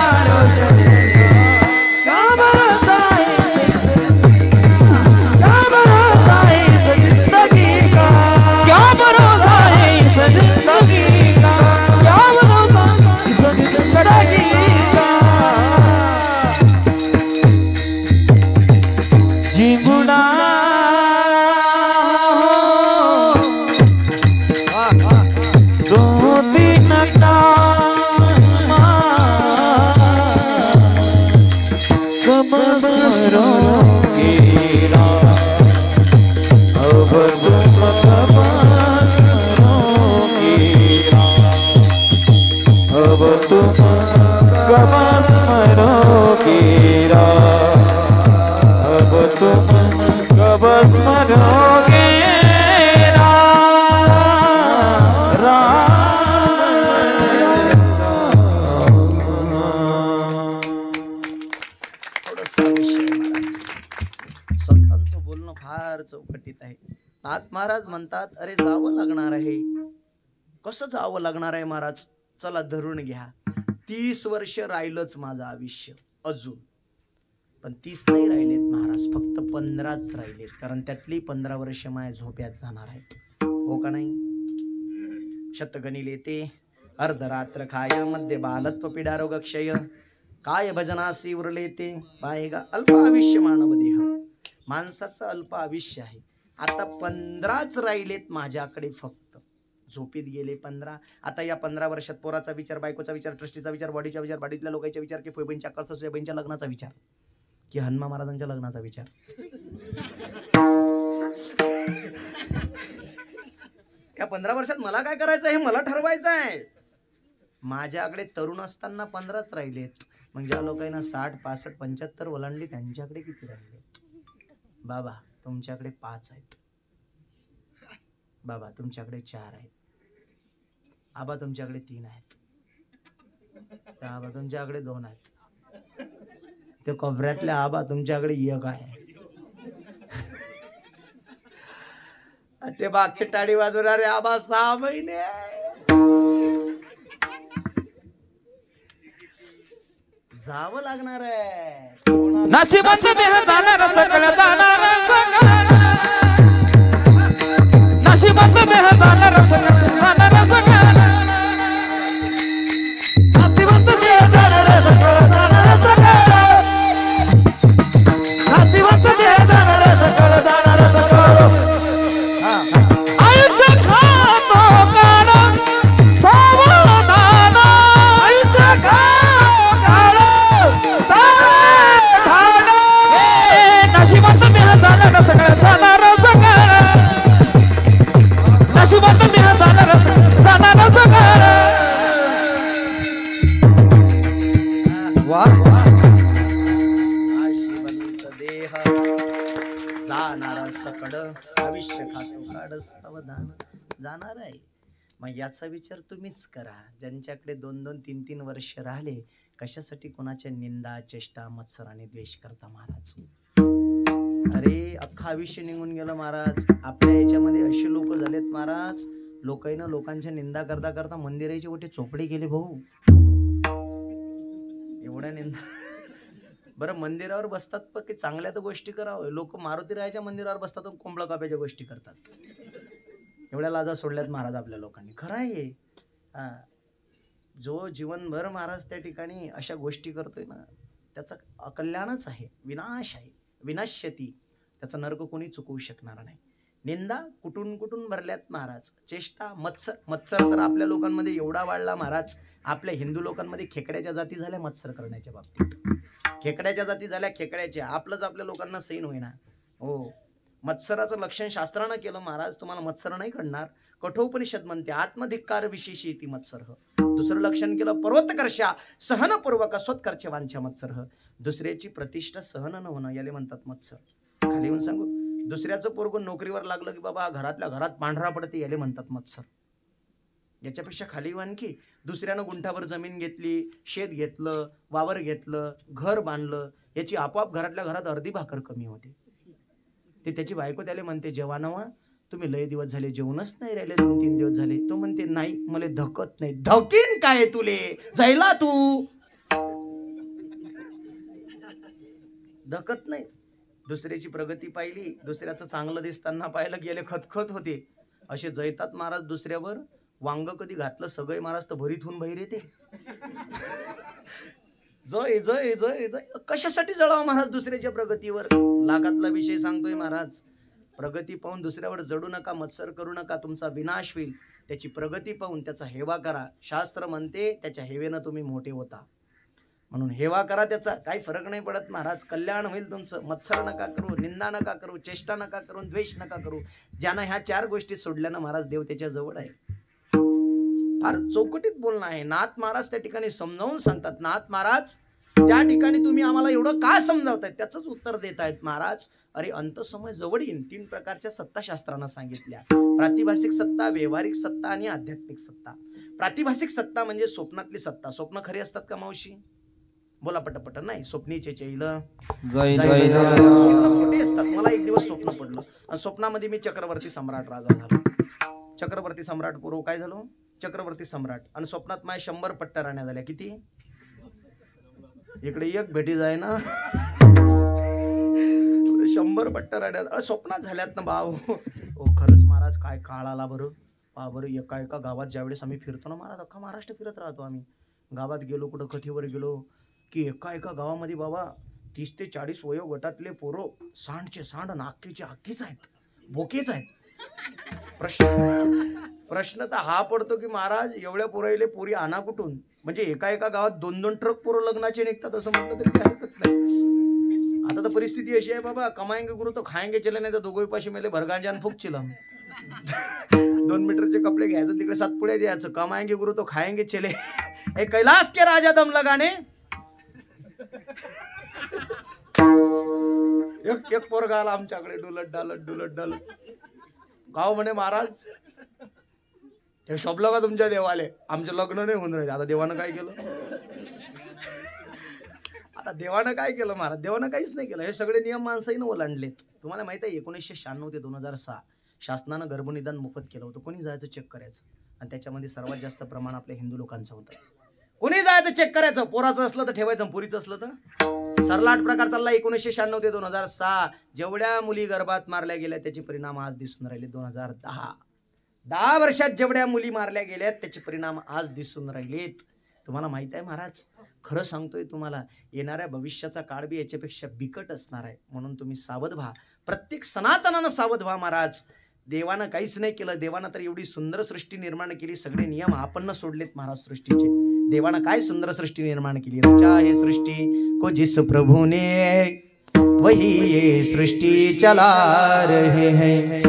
क्या भरोसा है, क्या भरोसा है इस जिंदगी का, क्या भरोसा है इस जिंदगी का, क्या भरोसा इस जिंदगी का. जीवना दो दिन कब स्मरोगे अब तुम कब स्मरोगे, अब तुम कब स्मरोगे, अब तुम कब स्मरोगे संतांचं बोलणं फार चौकटीत आहे. नाथ महाराज म्हणतात, अरे जावं लागणार आहे. कसं जावं लागणार आहे महाराज? चला धरून घ्या. 30 वर्ष राहिलंच माझं आयुष्य अजून. पण 30 नाही राहिलेत महाराज, फक्त 15च राहिलेत. कारण त्यातली 15 वर्ष माझ्या झोप्यात जाणार आहेत. हो का नाही? शतगणी लेते अर्धरात्र खाय, मध्ये बालत्व पीडारोग क्षय, काय भजनासी उरले ते पाहेगा अल्प आयुष्य मानव देह. माणसाचं अल्प आयुष्य आहे. आता 15च राहिलेत माझ्याकडे फक्त. झोपीत गेले 15. आता या 15 वर्षात पोराचा विचार, बायकोचा विचार, ट्रस्टीचा विचार, बॉडीचा विचार, बाडीतल्या लोकांचा विचार, की फुईबींच्या अक्कलचा बहिणीच्या लग्नाचा विचार, की हनुमा महाराजांच्या लग्नाचा विचार. या 15 वर्षात मला काय करायचं हे मला ठरवायचं आहे. माझ्याकडे तरुण असताना 15च राहिलेत. मग ज्या लोकांना 60, 65, 75 ओलांडली त्यांच्याकडे किती राहिले? बाबा तुमच्याकडे 5 आहेत. बाबा तुमच्याकडे 4 आहेत. आबा तुमच्याकडे 3 आहेत. आबा तुमच्याकडे 2 आहेत. ते कोपऱ्यातल्या आबा तुमच्याकडे 1 आहे. ते बागचे टाळी वाजवणारे आबा 6 महिने. जावं लागणार आहे. नशिबाचं देह जाणार सकळ जाणार सकळ नशिबाचं देह जाणार सकळ जाणार सकळ नशिबाचं देह जाणार सकळ जाणार सकळ नशिबाचं देह जाणार सकळ जाणार सकळ आयुष्य खातो काळ सावधान आयुष्य खातो काळ सावधान नशिबाचं देह जाणार सकळ जाणार सकळ नशिबाचं देह जाणार जाणार सकळ वा नशिबाचा देह जाणारा सकड आयुष्य खातो काढ सावधान जाणार आहे. मग याचा विचार तुम्हीच करा. ज्यांच्याकडे 2-2, 3-3 वर्ष राहिले, कशासाठी कोणाच्या निंदा चेष्टा मत्सर आणि द्वेष करता महाराज? अरे अख्खा आयुष्य निघून गेलं महाराज. आपल्या याच्यामध्ये असे लोक झालेत महाराज, लोकांना लोकांच्या निंदा करता करता मंदिराची मोठी चोपडी केली भाऊ. एवढ्या निंदा. बरं मंदिरावर बसतात पण की चांगल्या तर गोष्टी करावं. लोक मारुतीरायाच्या मंदिरावर बसतात आणि कोंबडा काप्याच्या गोष्टी करतात. एवढ्या लाजा सोडल्यात महाराज आपल्या लोकांनी. खरं आहे हा. जो जीवनभर महाराज त्या ठिकाणी अशा गोष्टी करतोय ना, त्याचा अकल्याणच आहे, विनाश आहे, विनाश्यती. त्याचा नर्क कोणी चुकवू शकणार नाही. निंदा कुठून कुठून भरल्यात महाराज. चेष्टा मत्सर तर आपल्या लोकांमध्ये एवढा वाढला महाराज. आपल्या हिंदू लोकांमध्ये खेकड्याच्या जाती झाल्या मत्सर करण्याच्या बाबतीत. खेकड्याच्या जाती झाल्या खेकड्याच्या. आपलंच आपल्या लोकांना सैन होईना. हो, मत्सराचं लक्षण शास्त्रानं केलं महाराज. तुम्हाला मत्सर नाही करणार. कठोपनिषद म्हणते आत्मधिक्कार विशेषी ती मत्सर. दुसरं लक्षण केलं पर्वतकर्षा सहनपूर्वक स्वतकर्चे वांछा मत्सर. दुसऱ्याची प्रतिष्ठा सहन न होणं याले म्हणतात मत्सर. खाली येऊन सांगू, दुसऱ्याचं पोरगं नोकरीवर लागलं की बाबा घरातल्या घरात पांढरा पडते याले म्हणतात मत्सर. याच्यापेक्षा खाली आणखी दुसऱ्यानं गुंठावर जमीन घेतली, शेत घेतलं, वावर घेतलं, घर बांधलं, याची आपोआप घरातल्या घरात अर्धी भाकर कमी होते. ते त्याची बायको त्याला म्हणते जेवा नवा तुम्ही लय दिवस झाले जेवणच नाही राहिले, 2-3 दिवस झाले. तो म्हणते नाही मला धकत नाही. धकीन काय तुले जायला तू धकत नाही. दुसऱ्याची प्रगती पाहिली, दुसऱ्याचं चांगलं दिसताना पाहिलं गेले खतखत होते. असे जैतात महाराज दुसऱ्यावर. वांग कधी घातलं सगळे महाराज तर भरीत होऊन बाहेर येते. जय जय जय जय. कशासाठी जळावं महाराज दुसऱ्याच्या प्रगतीवर? लाखातला विषय सांगतोय महाराज. प्रगती पाहून दुसऱ्यावर जडू नका, मत्सर करू नका, तुमचा विनाश होईल. त्याची प्रगती पाहून त्याचा हेवा करा. शास्त्र म्हणते त्याच्या हेवेनं तुम्ही मोठे होता. म्हणून हेवा करा त्याचा, काही फरक नाही पडत महाराज. कल्याण होईल तुमचं. मत्सर नका करू, निंदा नका करू, चेष्टा नका करू, द्वेष नका करू. ज्यानं ह्या 4 गोष्टी सोडल्यानं महाराज देव त्याच्या जवळ आहे. फार चौकटीत बोलणं आहे. नाथ महाराज त्या ठिकाणी समजावून सांगतात. नाथ महाराज त्या ठिकाणी तुम्ही आम्हाला एवढं का समजावतायत त्याचंच उत्तर देत आहेत महाराज. अरे अंतसमय जवळ येईन. 3 प्रकारच्या सत्ता शास्त्रानं सांगितल्या. प्रातिभासिक सत्ता, व्यवहारिक सत्ता आणि आध्यात्मिक सत्ता. प्रातिभासिक सत्ता म्हणजे स्वप्नातली सत्ता. स्वप्न खरी असतात का मावशी? बोला पटपट. नाही, स्वप्नीचे चैल कुठे असतात? मला एक दिवस स्वप्न पडलं आणि स्वप्नामध्ये मी चक्रवर्ती सम्राट राजा झालो. चक्रवर्ती सम्राट पूर्व काय झालो? चक्रवर्ती सम्राट. आणि स्वप्नात माझ्या 100 पट्ट्या राण्या झाल्या. किती? इकडे एक भेटी जाय ना 100 पट्ट्या राण्या स्वप्नात झाल्यात ना भाऊ. हो खरंच महाराज काय काळ आला बरं. पहा बरं, एका एका गावात ज्यावेळेस आम्ही फिरतो ना महाराज, अख्खा महाराष्ट्र फिरत राहतो आम्ही. गावात गेलो, कुठं कथेवर गेलो की एका गावामध्ये बाबा 30 ते 40 वयोगटातले पोरं सांडचे सांड आणि अक्कीचे अक्कीच आहेत, बोकेच आहेत. प्रश्न तर हा पडतो की महाराज एवढ्या पोराईले पोरी आणा कुठून? म्हणजे एका गावात 2-2 ट्रक पोरं लग्नाचे निघतात असं म्हटलं तरी काय हरकत नाही. आता तर परिस्थिती अशी आहे बाबा, कमाएंगे गुरु तो खाएंगे चले, नाही तर दोघे पाशी मेले भरगांजान फुक चिलम. 2 मीटरचे कपडे घ्यायचं, तिकडे 7 पुढे द्यायचं. कमाएंगे गुरु तो खाएंगे चले. ए कैलाश के राजा दम लगाने. एक पोरगा आला आमच्याकडे डुलत डालत. गाव म्हणे महाराज हे शोभलं का तुमच्या देवाले? आमचं लग्न नाही होऊन राहिले. आता देवानं काय केलं? महाराज? देवानं काहीच नाही केलं. हे सगळे नियम माणसाईनं ओलांडलेत. तुम्हाला माहित आहे 1996 ते 2006 शासनानं गर्भनिदान मोफत केलं होतं. कोणी जायचं चेक करायचं आणि त्याच्यामध्ये सर्वात जास्त प्रमाण आपल्या हिंदू लोकांचं होतं. कुणी जायचं चेक करायचं, पोराचं असलं तर ठेवायचं, पुरीचं असलं तर सरलाट प्रकार चालला 1996 ते 2006. जेवढ्या मुली गर्भात मारल्या गेल्या त्याचे परिणाम आज दिसून राहिले. 10 वर्षात जेवढ्या मुली मारल्या गेल्यात त्याचे परिणाम आज दिसून राहिलेत. तुम्हाला माहित आहे महाराज, खरं सांगतोय तुम्हाला, येणाऱ्या भविष्याचा काळ बी याच्यापेक्षा बिकट असणार आहे. म्हणून तुम्ही सावध व्हा, प्रत्येक सनातनानं सावध व्हा महाराज. देवानं काहीच नाही केलं, देवानं तर एवढी सुंदर सृष्टी निर्माण केली, सगळे नियम आपण सोडलेत महाराज सृष्टीचे. देवानं काय सुंदर सृष्टी निर्माण केली. रचा है सृष्टी को जिस प्रभु ने, वही ये सृष्टि चला रहे हैं.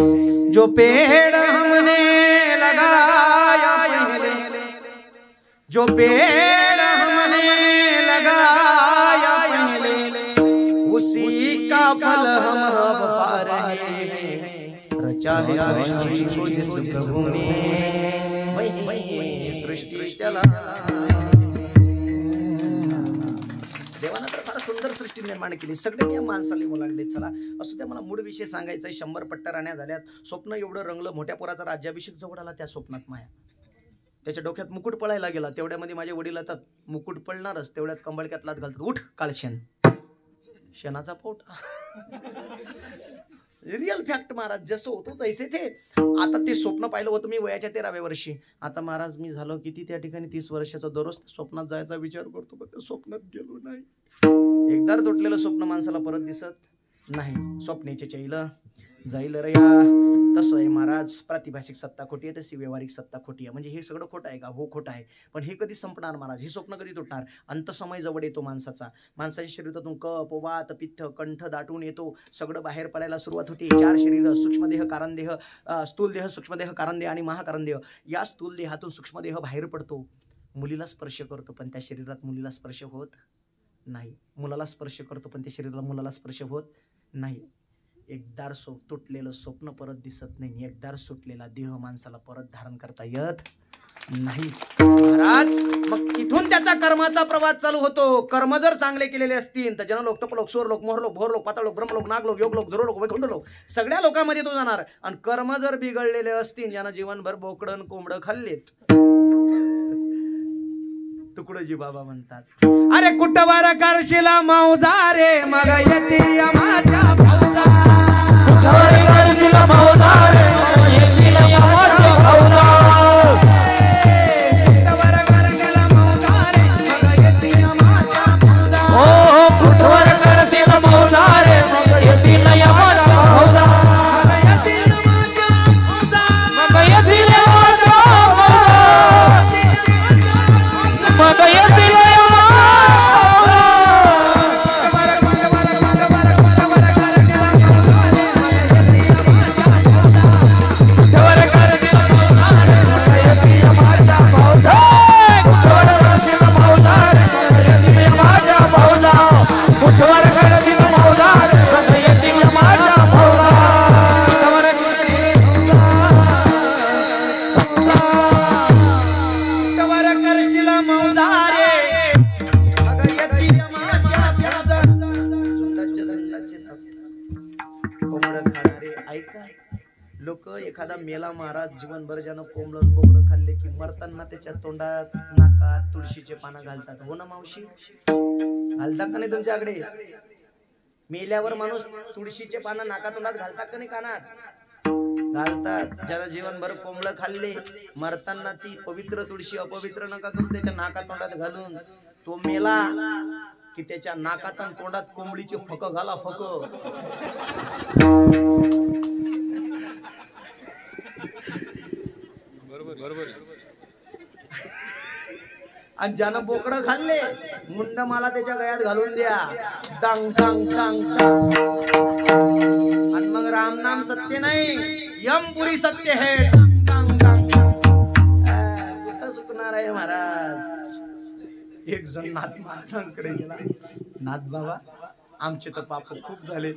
जो पेड़ हमने लगाया पहले, जो पेड़ हमने लगाया पहले, उसी का फल हम अब पा रहे हैं. रचा है सृष्टि को जिस प्रभु ने, वही सृष्टि चला. देवानं तर फार सुंदर सृष्टी निर्माण केली, सगळे नियम माणसाला ओलांडले. चला असू द्या, मला मूळ विषय सांगायचा आहे. 100 पट्ट्या राण्या झाल्यात, स्वप्न एवढं रंगलं, मोठ्या पोराचा राज्याभिषेक जवळ आला. त्या स्वप्नात माया, त्याच्या डोक्यात मुकुट पळायला गेला. तेवढ्यामध्ये माझे वडील येतात, मुकुट पळणारच, तेवढ्यात कंबळक्यात लात घालतात, उठ काळशेन. शेणाचा पोट. रिअल फॅक्ट महाराज, जसं होतो तैसे ते. आता ते स्वप्न पाहिलं होतं मी वयाच्या 13व्या वर्षी. आता महाराज मी झालो किती त्या ठिकाणी 30 वर्षाचा. दररोज स्वप्नात जायचा विचार करतो, पण त्या स्वप्नात गेलो नाही. एकदा तुटलेलं स्वप्न माणसाला परत दिसत नाही. स्वप्नेचे चैल जाईल रे या. तसं आहे महाराज, प्रातिभाषिक सत्ता खोटी आहे, तशी व्यवहारिक सत्ता खोटी आहे. म्हणजे हे सगळं खोटं आहे का? हो खोटं आहे, पण हे कधी संपणार महाराज? हे स्वप्न कधी तुटणार? अंतसमय जवळ येतो माणसाचा. माणसाच्या शरीरातून कफ, वात, पित्त, कंठ दाटून येतो, सगळं बाहेर पडायला सुरुवात होते. 4 शरीर, सूक्ष्मदेह, कारणदेह, स्थूलदेह, सूक्ष्मदेह, कारणदेह आणि महाकारणदेह. या स्थूलदेहातून सूक्ष्मदेह बाहेर पडतो, मुलीला स्पर्श करतो, पण त्या शरीरात मुलीला स्पर्श होत नाही. मुलाला स्पर्श करतो, पण त्या शरीराला मुलाला स्पर्श होत नाही. एकदार तुटलेलं स्वप्न परत दिसत नाही. एकदार सुटलेला देह माणसाला परत धारण करता येत नाही महाराज. मग तिथून त्याचा कर्माचा प्रवास चालू होतो. कर्म जर चांगले केलेले असतील तर जनलोक, तपलोक, स्वरलोक, मोहरलोक, भोरलोक, पाताळलोक, ब्रह्मलोक, नागलोक, योगलोक, धुरलोक, वैकुंठलोक, सगळ्या लोकांमध्ये तो जाणार. आणि कर्म जर बिघडलेले असतील, ज्यानं जीवनभर बोकडं कोंबडं खाल्लेत, तुकडोजी बाबा म्हणतात, अरे कुठवर करशिला मौजा रे, मग येते माझ्या भाऊजा. कुठवर करशिला मौजा रे, मग येते माझ्या भाऊजा. कुठवर करशिला मौजा रे, मग येते माझ्या भाऊजा. ओ कुठवर करशिला मौजा रे, मग येते माझ्या भाऊजा. मग येते माझ्या भाऊजा, मग येते माझ्या लोक. एखादा मेला महाराज जीवनभर ज्यानं कोंबडं बोकडं खाल्ले की मरताना त्याच्या तोंडात, नाकात तुळशीचे पानं घालतात. हो ना मावशी, घालतात का नाही तुमच्याकडे? मेल्यावर माणूस तुळशीचे पानं नाका तोंडात घालतात का नाही? कानात घालतात. ज्यानं जीवनभर कोंबडं खाल्ले, मरताना ती पवित्र तुळशी अपवित्र नका करून त्याच्या नाका तोंडात घालून तो मेला की त्याच्या नाकात आणि तोंडात कोंबडीचे फक घाला, फक. बरोबर. आणि ज्यानं बोकडं खाल्ले, मुंड मला त्याच्या गळ्यात घालून द्या, टांग टांग टांग टांग. आणि मग राम नाम सत्य नाही, यमपुरी सत्य है. टांग टांग टांग. कुठं चुकणार आहे महाराज? एक जण नाथ महाराजांकडे गेला, नाथ बाबा आमचे तर पाप खूप झाले,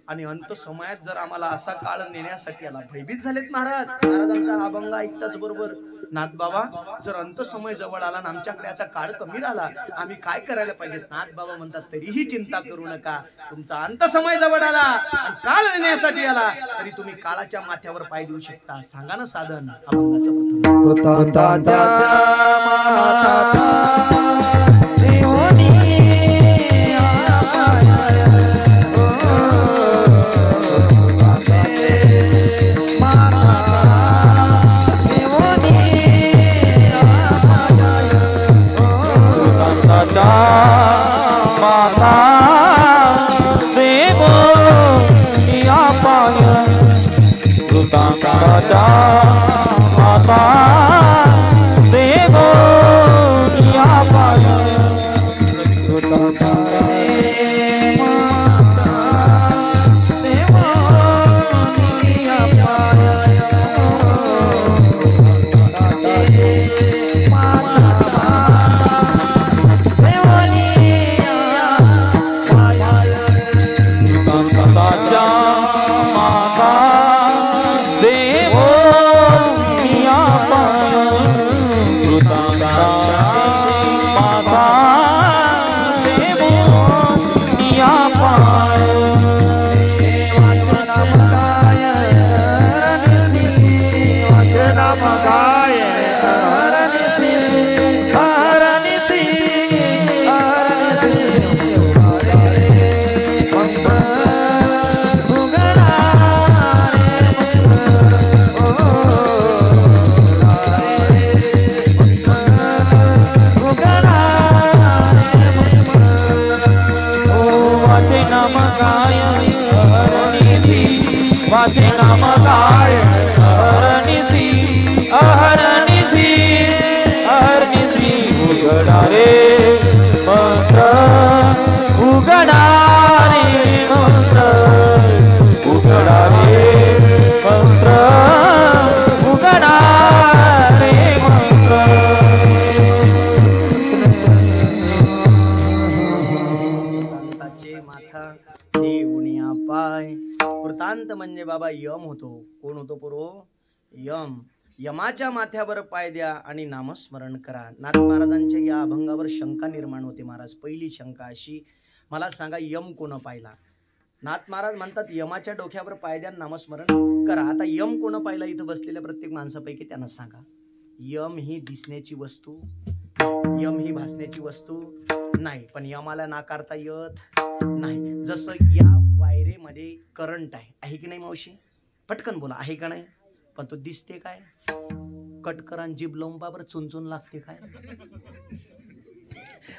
आणि अंत समयात जर आम्हाला असा काळ नेण्यासाठी आला, भयभीत झालेत महाराज. महाराजांचा हा अभंग ऐकताच बरोबर, नाथ बाबा जर अंत समय जवळ आला आणि आमच्याकडे आता काळ कमी राहिला, आम्ही काय करायला पाहिजे? नाथ बाबा म्हणतात, तरीही चिंता करू नका. तुमचा अंत समय जवळ आला आणि काळ नेण्यासाठी आला, तरी तुम्ही काळाच्या माथ्यावर पाय देऊ शकता. सांगा ना साधन. अभंगाचं माता देव या पाय कृतांताच्या माता देव या पाय वाचे नाम काय अहरनिसी अहरनिसी अहरनिसी उघडा रे मंत्र उघडा रे मंत्र उघडा रे मंत्र उघडा रे मंत्र माथा देऊनिया पाय. वृत्तांत म्हणजे बाबा यम होतो. कोण होतो पुरो? यम. यमाच्या माथ्यावर पाय द्या आणि नामस्मरण करा. नाथ महाराजांच्या या अभंगावर शंका निर्माण होते. महाराज, पहिली शंका अशी, मला सांगा यम कोण पाहिला? नाथ महाराज म्हणतात यमाच्या डोक्यावर पाय द्या, नामस्मरण करा. आता यम कोण पाहिला? इथं बसलेल्या प्रत्येक माणसापैकी त्यांना सांगा. यम ही दिसण्याची वस्तू, यम ही भासण्याची वस्तू नाही, पण यमाला नाकारता येत नाही. जसं या वायरेमध्ये करंट आहे की नाही मावशी? पटकन बोला, आहे का नाही? पण तो दिसते काय? कटकरान जीभ लावून बाबर चुनचुन लागते काय?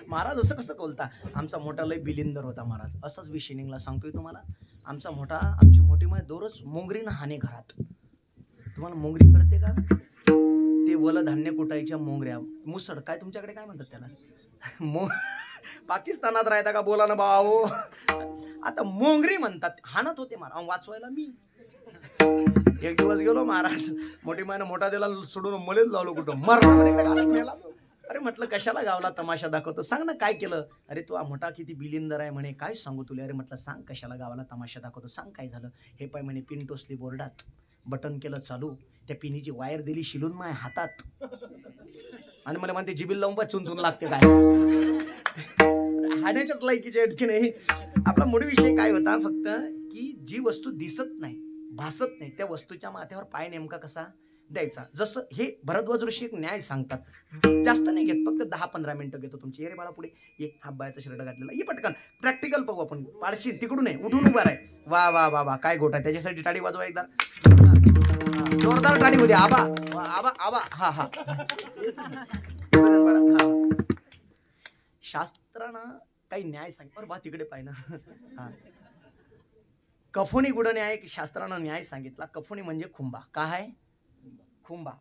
महाराज असं कसं बोलता? आमचा मोठा लय बिलिंदर होता महाराज. असंच विशिनिंगला सांगतोय तुम्हाला. आमची मोठी माय दररोज मोंगरीनं हाणे घरात. तुम्हाला मोंगरी कळते का? ते वल धान्य कुटायच्या मोंगऱ्या, मुसड काय तुमच्याकडे काय म्हणतात त्याला? पाकिस्तानात राहता का? बोला ना भाऊ. आता मोंगरी म्हणतात. हाणत होते मला वाचवायला. मी एक दिवस गेलो महाराज, मोठी मायनं मोठा दिला सोडून मलेच लावलो. कुठं मरला? अरे म्हटलं कशाला गावला तमाशा दाखवतो? सांग ना काय केलं? अरे तू मोठा किती बिलिंदर आहे म्हणे. काय सांगू तुला? अरे म्हटलं सांग कशाला गावाला तमाशा दाखवतो, सांग काय झालं? हे पाय म्हणे, पिन टोचली बोर्डात, बटन केलं चालू, त्या पिनीची वायर दिली शिलून माय हातात, आणि मला म्हणते जिबील लावून चुनचुन लागते काय? हाण्याच्याच लायकीचे आहेत की नाही? आपला मूळ विषय काय होता? फक्त की जी वस्तू दिसत नाही, भासत नाही, त्या वस्तूच्या माथ्यावर पाय नेमका कसा द्यायचा. जसं हे भरद्वाज ऋषी एक न्याय सांगतात. जास्त नाही घेत, फक्त 10-15 मिनिटं घेतो तुमची. ये रे बाळा पुढे ये. हा बायचा शर्ट घातलेला ये, पटकन प्रॅक्टिकल पाहू आपण. पाडशी तिकडून आहे, उठून उभा आहे. वा वा वा वा, काय गोटा. त्याच्यासाठी टाळी वाजवा एकदा, जोरदार टाळी होऊ आबा आबा आबा. हा हा, शास्त्रानं काही न्याय सांग. बरं बा तिकडे पाय ना. हा, कफोनी गुड न्याय शास्त्रानं न्याय सांगितला. कफोनी म्हणजे खुंबा. काय? खुंबा.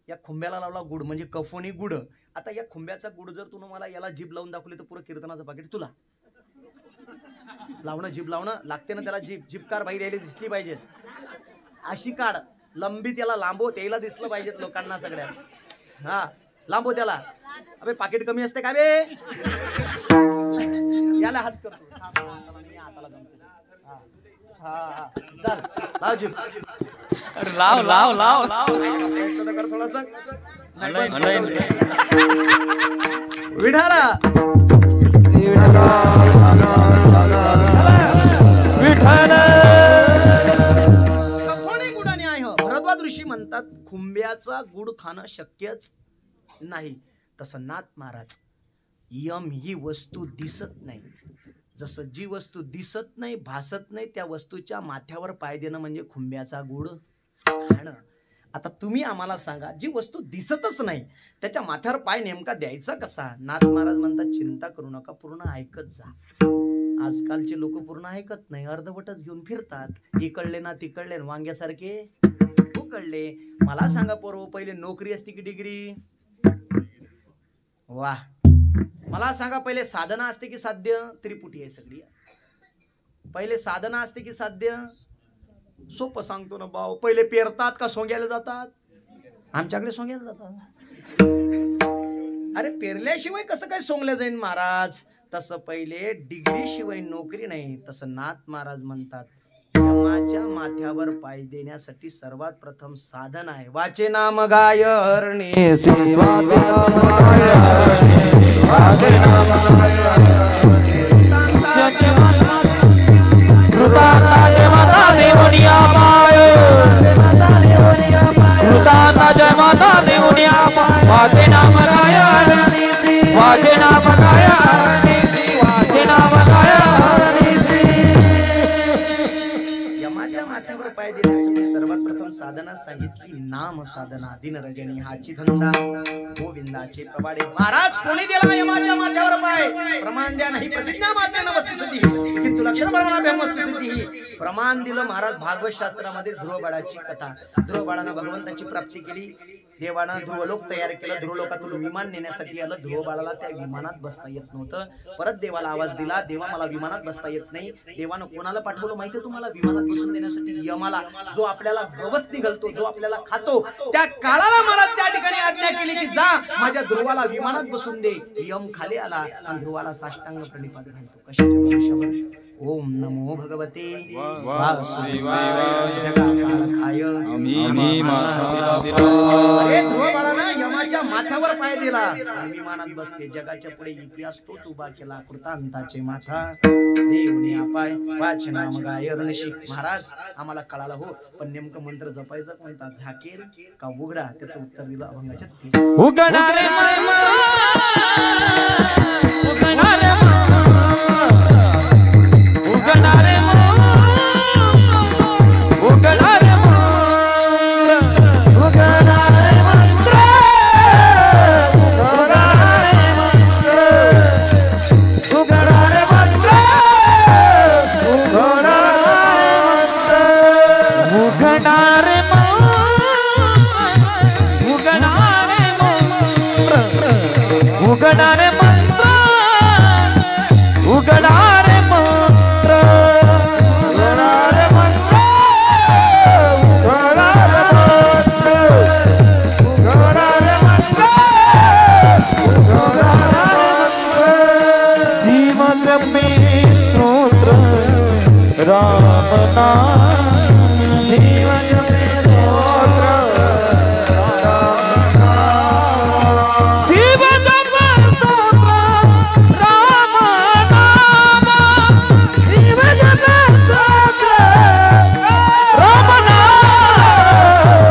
या खुंब्याला लावला गुड म्हणजे कफोनी गुड. आता या खुंब्याचा गुड जर तू मला याला जीभ लावून दाखवली तर पुरं कीर्तनाचं पाकिट तुला लावणं. जीभ लावणं लागते ना त्याला. जीभकार बाई द्यायला दिसली पाहिजे अशी काढ. लंबी त्याला लांबो, त्याला दिसलं पाहिजे लोकांना सगळ्या. हा, लांबो त्याला. अबे पाकिट कमी असते का बे? याला हात करतो. हाताला जमतो. हा चल लाव जीभ. अरे लाव लाव लाव लाव प्रयत्न तर कर थोडासा. नाही विठाला कोणी गुडाने आहे हो. भरद्वाज ऋषी म्हणतात खुंब्याचा गुड खाणं शक्यच नाही. तसं नाथ महाराज यम ही वस्तू दिसत नाही. जसं जी वस्तू दिसत नाही भासत नाही त्या वस्तूच्या माथ्यावर पाय देणं म्हणजे खुंब्याचा गुड खाणं. आता तुम्ही आम्हाला सांगा जी वस्तू दिसतच नाही त्याच्या माथ्यावर पाय नेमका द्यायचा कसा. नाथ महाराज म्हणतात चिंता करू नका पूर्ण ऐकत जा. आजकालचे लोक पूर्ण ऐकत नाही अर्धवटच घेऊन फिरतात. इकडले ना तिकडले वांग्यासारखे उकडले. मला सांगा पोरं पहिले नोकरी असती की डिग्री. वा मला सांगा पहिले साधना असते की साध्य. त्रिपुटी आहे सगळी. पहिले साधना असते की साध्य. सोपं सांगतो ना भाऊ. पहिले पेरतात का सोंग्याला जातात. आमच्याकडे सोंग्याला जातात. अरे पेरल्याशिवाय कसं काय सोंगल्या जाईन महाराज. तसं पहिले डिग्री शिवाय नोकरी नाही. तसं नाथ महाराज म्हणतात यमाच्या माथ्यावर पाय देण्यासाठी सर्वात प्रथम साधन आहे. वाचे नाम गाय हरणे यमाच्या माथ्यावर पाय देण्यासाठी सर्वात प्रथम साधना सांगितली नाम साधना. दिन रजनी हाची धंदा गोविंदाचे प्रवाडे. महाराज कोणी दिला यमाच्या माथ्यावर पाय. प्रमाण द्या नाही प्रतिज्ञा मात्र न वस्तुस्थिती किंतु लक्षण प्रमाणाभ्याम वस्तुस्थिती. प्रमाण दिलं महाराज. भागवत शास्त्रामध्ये ध्रुवबाळाची कथा. ध्रुवबाळानं भगवंताची प्राप्ती केली. देवानं ध्रुवलोक तयार केलं. ध्रुवलोकातून विमान नेण्यासाठी आलं. ध्रुवबाळाला त्या विमानात बसता येत नव्हतं. परत देवाला आवाज दिला देवा मला विमानात बसता येत नाही. देवानं कोणाला पाठवलं माहितीये तुम्हाला विमानात बसून देण्यासाठी. यमाला. जो आपल्याला गवसनी घालतो जो आपल्याला खातो त्या काळाला मला त्या ठिकाणी आज्ञा केली की जा माझ्या ध्रुवाला विमानात बसून दे. यम खाली आला आणि ध्रुवाला साष्टांग प्रणिपात घालतो. कशाच्या भरोश्यावर. ओम नमो भगवते वासुदेवाय जगाकाळखाय. अरे ध्रुवबाळानं यमाच्या माथ्यावर पाय दिला आणि विमानात बसते. जगाच्या पुढे इतिहास तोच उभा केला. कृतांताचे माथा देवने अपाय वाचना मग ऋषी. महाराज आम्हाला कळाला हो पण नेमकं मंत्र जपायचा कोणता. झाकेल का उघडा. त्याचं उत्तर दिलं अभंगाच्या 3. उगणारे उगणारे मंत्र उगणारे मंत्र उगणारे मंत्र उगणारे मंत्र उगणारे मंत्र श्रीमद मे स्तोत्र राम नाम श्रीमद मे स्तोत्र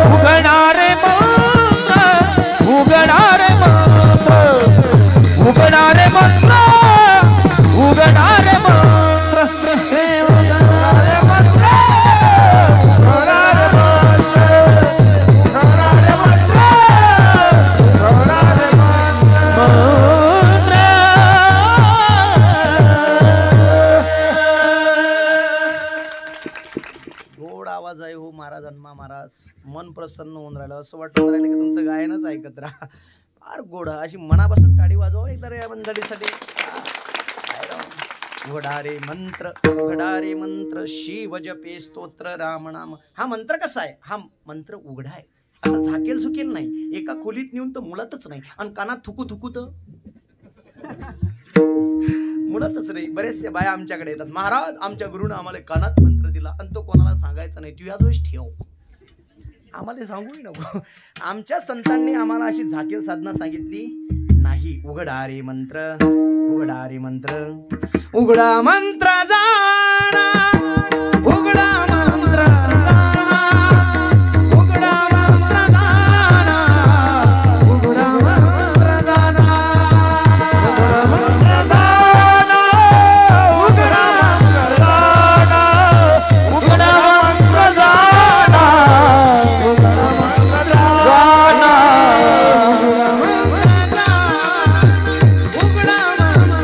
उगणारे मंत्र उगणारे मंत्र उगणारे मंत्र उगणारे मंत्र उगणारे मंत्र उगणारे मंत्र. गोड आवाज आहे हो महाराज. हनुमा महाराज मन प्रसन्न होऊन राहिलं. असं वाटत राहिलं की तुमचं गायनच ऐकत राहा. फार गोड. अशी मनापासून टाळी वाजवा एकदा या मंडळीसाठी. उघडारे मंत्र उघडारे मंत्र शिव जपे स्तोत्र राम नाम. हा मंत्र कसा आहे. हा मंत्र उघडा आहे. असं झाकेल झुकेल नाही. एका खोलीत नेऊन तर मुळतच नाही आणि कानात थुकू थुकू तर मुळतच नाही. बरेचसे बाया आमच्याकडे येतात महाराज आमच्या गुरुनं आम्हाला कानात मंत्र दिला आणि तो कोणाला सांगायचा नाही, तू यादोष ठेव, आम्हाला सांगूही नको. आमच्या संतांनी आम्हाला अशी झाकीर साधना सांगितली नाही. उघडा रे मंत्र, उघडा रे मंत्र, उघडा मंत्र जाणा, उघडा मंत्र जाणा, उघडा मंत्र जाणा, उघडा मंत्र जाणा, उघडा मंत्र जाणा, उघडा मंत्र जाणा, उघडा मंत्र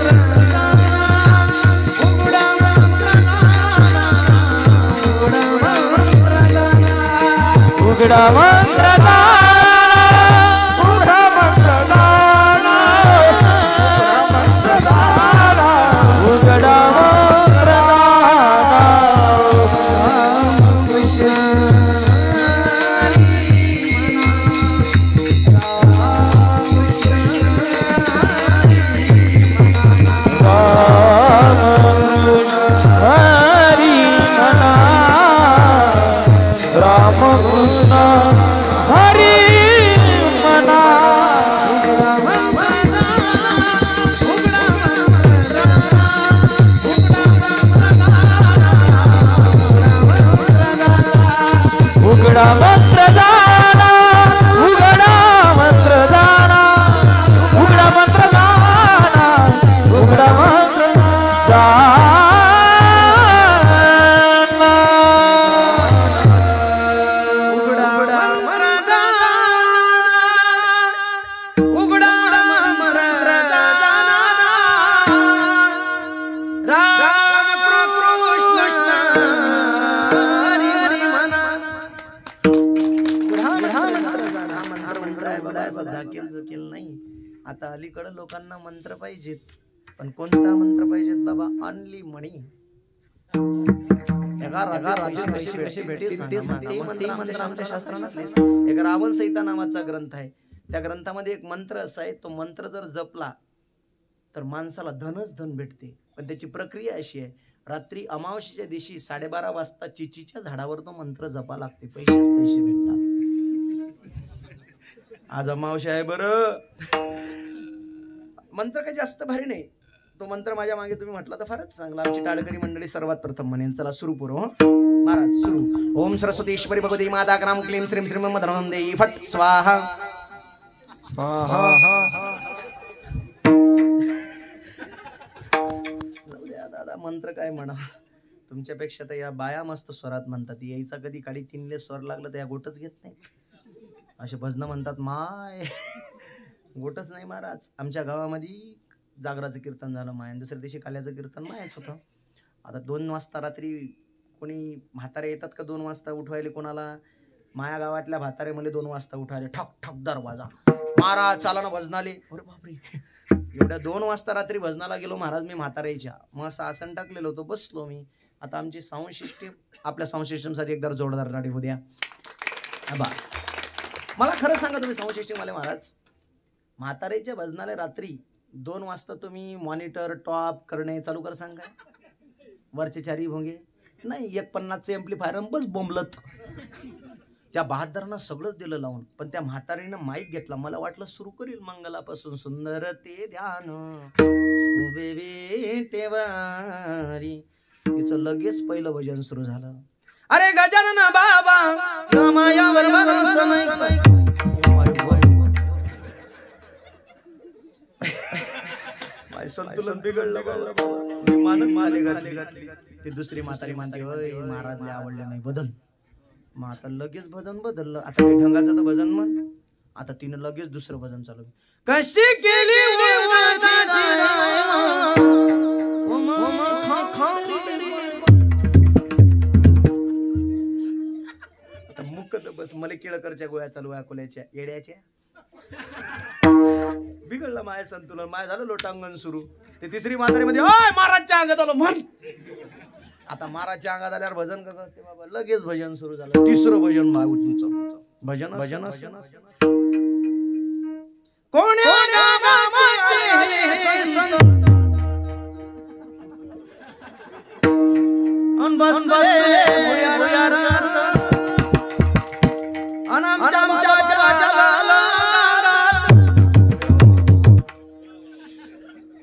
जाणा, उघडा मंत्र जाणा, उघडा मंत्र जाणा, उघडा मंत्र जाणा, उघडा मंत्र जाणा. रामकृष्ण हरी मना. उघडा मंत्र जाणा, उघडा मंत्र जाणा, उघडा मंत्र जाणा, उघडा मंत्र जाणा. झाकेल झुकेल नाही. आता अलीकडे लोकांना मंत्र पाहिजेत, पण कोणता मंत्र पाहिजेत बाबा? ऑनली मनी. आमच्या शास्त्रात नसले. एक रावण संहिता नावाचा ग्रंथ आहे, त्या ग्रंथामध्ये एक मंत्र असा आहे, तो मंत्र जर जपला तर माणसाला धनच धन भेटते. पण त्याची प्रक्रिया अशी आहे, रात्री अमावस्येच्या दिवशी 12:30 वाजता चिचीच्या झाडावर तो मंत्र जपा लागते, पैसेच पैसे भेटतात. आज अमावस्या आहे बरं. मंत्र काही जास्त भारी नाही, तो मंत्र माझ्या मागे तुम्ही म्हटला तर फारच चांगला. आमची टाळकरी मंडळी सर्वात प्रथम म्हणेन. चला सुरू करू. महाराज सुरू. ओम सरस्वती ईश्वरी भगवती माता क्राम क्लीम श्रीम श्रीम मधर्मं देई फट स्वाहा स्वाहा. दादा मंत्र काय म्हणा, तुमच्यापेक्षा तर या बाया मस्त स्वरात म्हणतात. यायचा कधी काळी तीनले स्वर लागलं तर या गोटच घेत नाही. असे भजनं म्हणतात माय, गोटच नाही महाराज. आमच्या गावामध्ये जागराचं कीर्तन झालं माय, दुसऱ्या दिवशी काल्याचं कीर्तन मायच होतं. आता 2 वाजता रात्री कोणी म्हातारे येतात का 2 वाजता उठवायले कोणाला? माया गावातल्या म्हातारे मला 2 वाजता उठवायले, ठक ठक दरवाजा, महाराज चाला ना भजनाले. अरे बापरे, एवढ्या 2 वाजता रात्री भजनाला गेलो महाराज मी म्हाताऱ्याच्या. मग असं आसन टाकलेलं होतं, बसलो मी. आता आमची साऊंड सिस्टीम, आपल्या साऊंड सिस्टीमसाठी एकदा जोरदार राडी होऊ द्या. मला खरं सांगा, तुम्ही साऊंड सिस्टीम आले महाराज, म्हाताऱ्याच्या भजनाला रात्री 2 वाजता तुम्ही मॉनिटर टॉप करणे चालू कर सांगा. वरचे 4 भोंगे नाही, 150चे एम्प्लिफायर बस बोंबलत. त्या बहादरांना सगळंच दिलं लावून, पण त्या म्हातारीनं माईक घेतला. मला वाटलं सुरू करील मंगलापासून सुंदर ते ध्यान उभे विटेवारी. तिचं लगेच पहिलं भजन सुरू झालं. अरे गजानन बाबा मायावर भरोसा नाही. संतुलन बिघडलं बाबा, मी मानच माले घातली. ती दुसरी म्हातारी म्हणते, ओय महाराजला आवडलं नाही बदल. मग आता लगेच भजन बदललं. आता काही ढंगाचं तर भजन म्हण. आता तिनं लगेच दुसरं भजन चालू. कशी केली बस मला केळकरच्या गोळ्या चालू अकोल्याच्या येड्याच्या. बिघडलं माय संतुलन, माय झालं लोटांगण सुरू. ते तिसरी म्हातारी मध्ये ओय महाराजच्या अंगात आलो म्हण. आता महाराजच्या अंगात आल्यावर भजन कसं असते बाबा, लगेच भजन सुरू झालं. तिसरं भजन भागवतीचं भजन भजन कोण्या बसले भुयारात आमच्या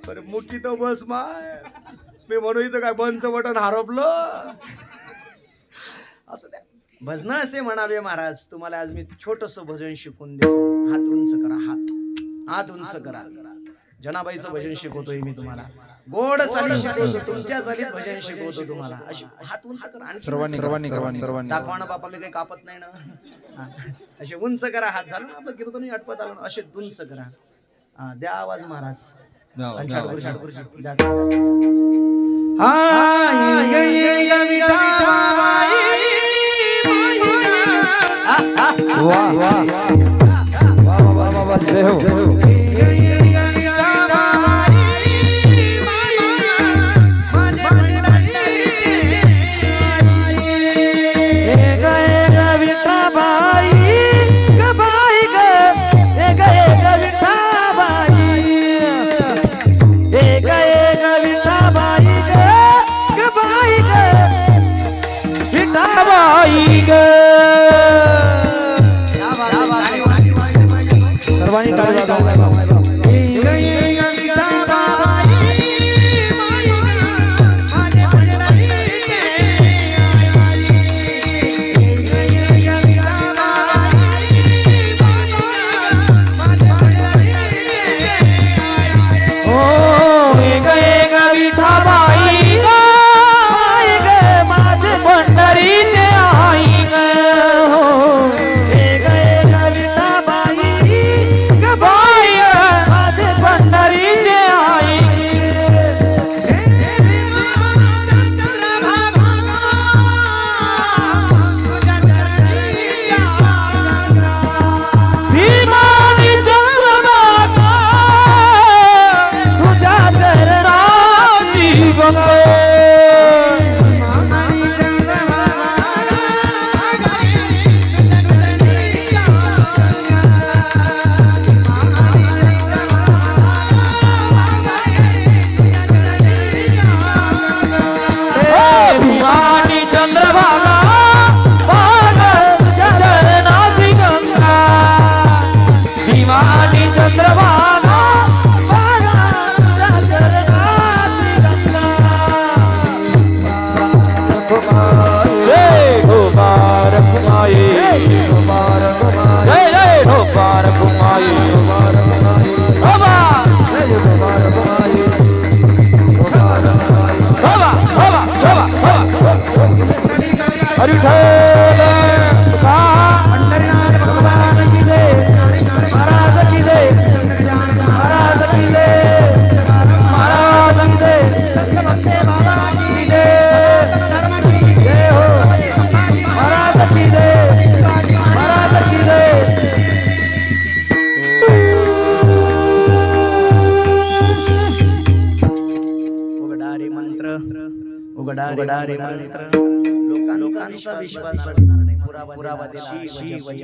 बरं मुकी तो बस माय मी म्हणू इथं काय बंदचं बटन हरपलं असं द्या भजन असे म्हणावे महाराज. तुम्हाला आज मी छोटस भजन शिकून देतो. हात उंच करा, हात उंच करा. जनाबाईचं भजन शिकवतोय मी तुम्हाला. गोड चाली शिकवतो, तुमच्या चालीत भजन शिकवतो तुम्हाला. अशी हात उंच करा. सर्वांनी दाखवाना बापाला काही कापत नाही ना. असे उंच करा हात. झालं ना आपलं कीर्तन आटपत आलं. असे उंच करा. द्या आवाज महाराज.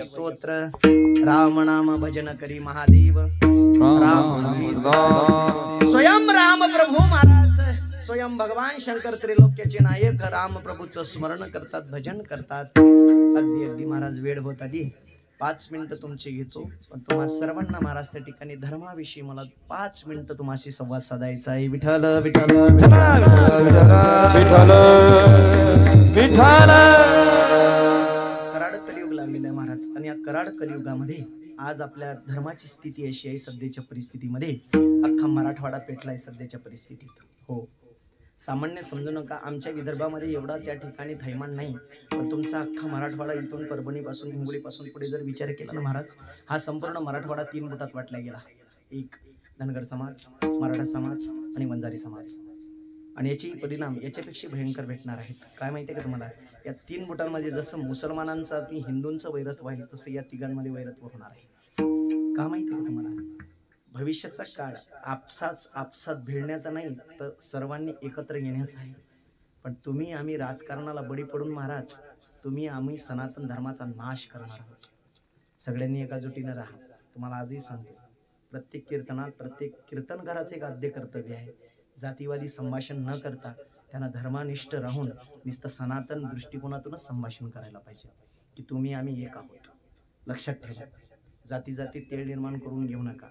स्तोत्र राम नाम भजन करी महादेव. स्वयं राम प्रभू महाराज, स्वयं भगवान शंकर त्रिलोक्याचे नायक राम प्रभूचं स्मरण करतात, भजन करतात. अगदी अगदी महाराज वेळ होत आली. 5 मिनिटं तुमचे घेतो, पण तुम्हा सर्वांना महाराज त्या ठिकाणी धर्माविषयी मला 5 मिनिटं तुम्हाशी संवाद साधायचा आहे. विठ्ठल विठ्ठल विठ्ठल विठ्ठल. कराड कलियुग लागलेला आहे महाराज, आणि या कराड कलियुगामध्ये आज आपल्या धर्माची स्थिती अशी आहे. सध्याच्या परिस्थितीमध्ये अख्खा मराठवाडा पेटलाय सध्याच्या परिस्थितीत. हो, सामान्य समजू नका. आमच्या विदर्भामध्ये एवढा त्या ठिकाणी थैमान नाही, पण तुमचा अख्खा मराठवाडा इथून परभणीपासून हिंगोलीपासून पुढे जर विचार केला ना महाराज, हा संपूर्ण मराठवाडा 3 बुटात वाटला गेला. एक धनगर समाज, मराठा समाज आणि वंजारी समाज. आणि याचे परिणाम याच्यापेक्षा भयंकर भेटणार आहेत. काय माहिती आहे का तुम्हाला? या 3 बुटांमध्ये जसं मुसलमानांचा ती हिंदूंचं वैरत्व आहे, तसं या तिघांमध्ये वैरत्व होणार आहे. का माहिती आहे का तुम्हाला? भविष्याचा काळ आपसात भिडण्याचा नाही, तर सर्वांनी एकत्र येण्याचा आहे. पण तुम्ही आम्ही राजकारणाला बळी पडून महाराज, तुम्ही आम्ही सनातन धर्माचा नाश करणार आहोत. सगळ्यांनी एकजुटीने राहा. तुम्हाला आजही सांगतो, प्रत्येक कीर्तनात प्रत्येक कीर्तनकाराचे एक आद्य कर्तव्य आहे. जातीवादी संभाषण न करता त्यांना धर्मानिष्ठ राहून नुसतं सनातन दृष्टिकोनातूनच संभाषण करायला पाहिजे की तुम्ही आम्ही एक आहोत. लक्षात ठेवा, जाती जाती तेढ निर्माण करून घेऊ नका.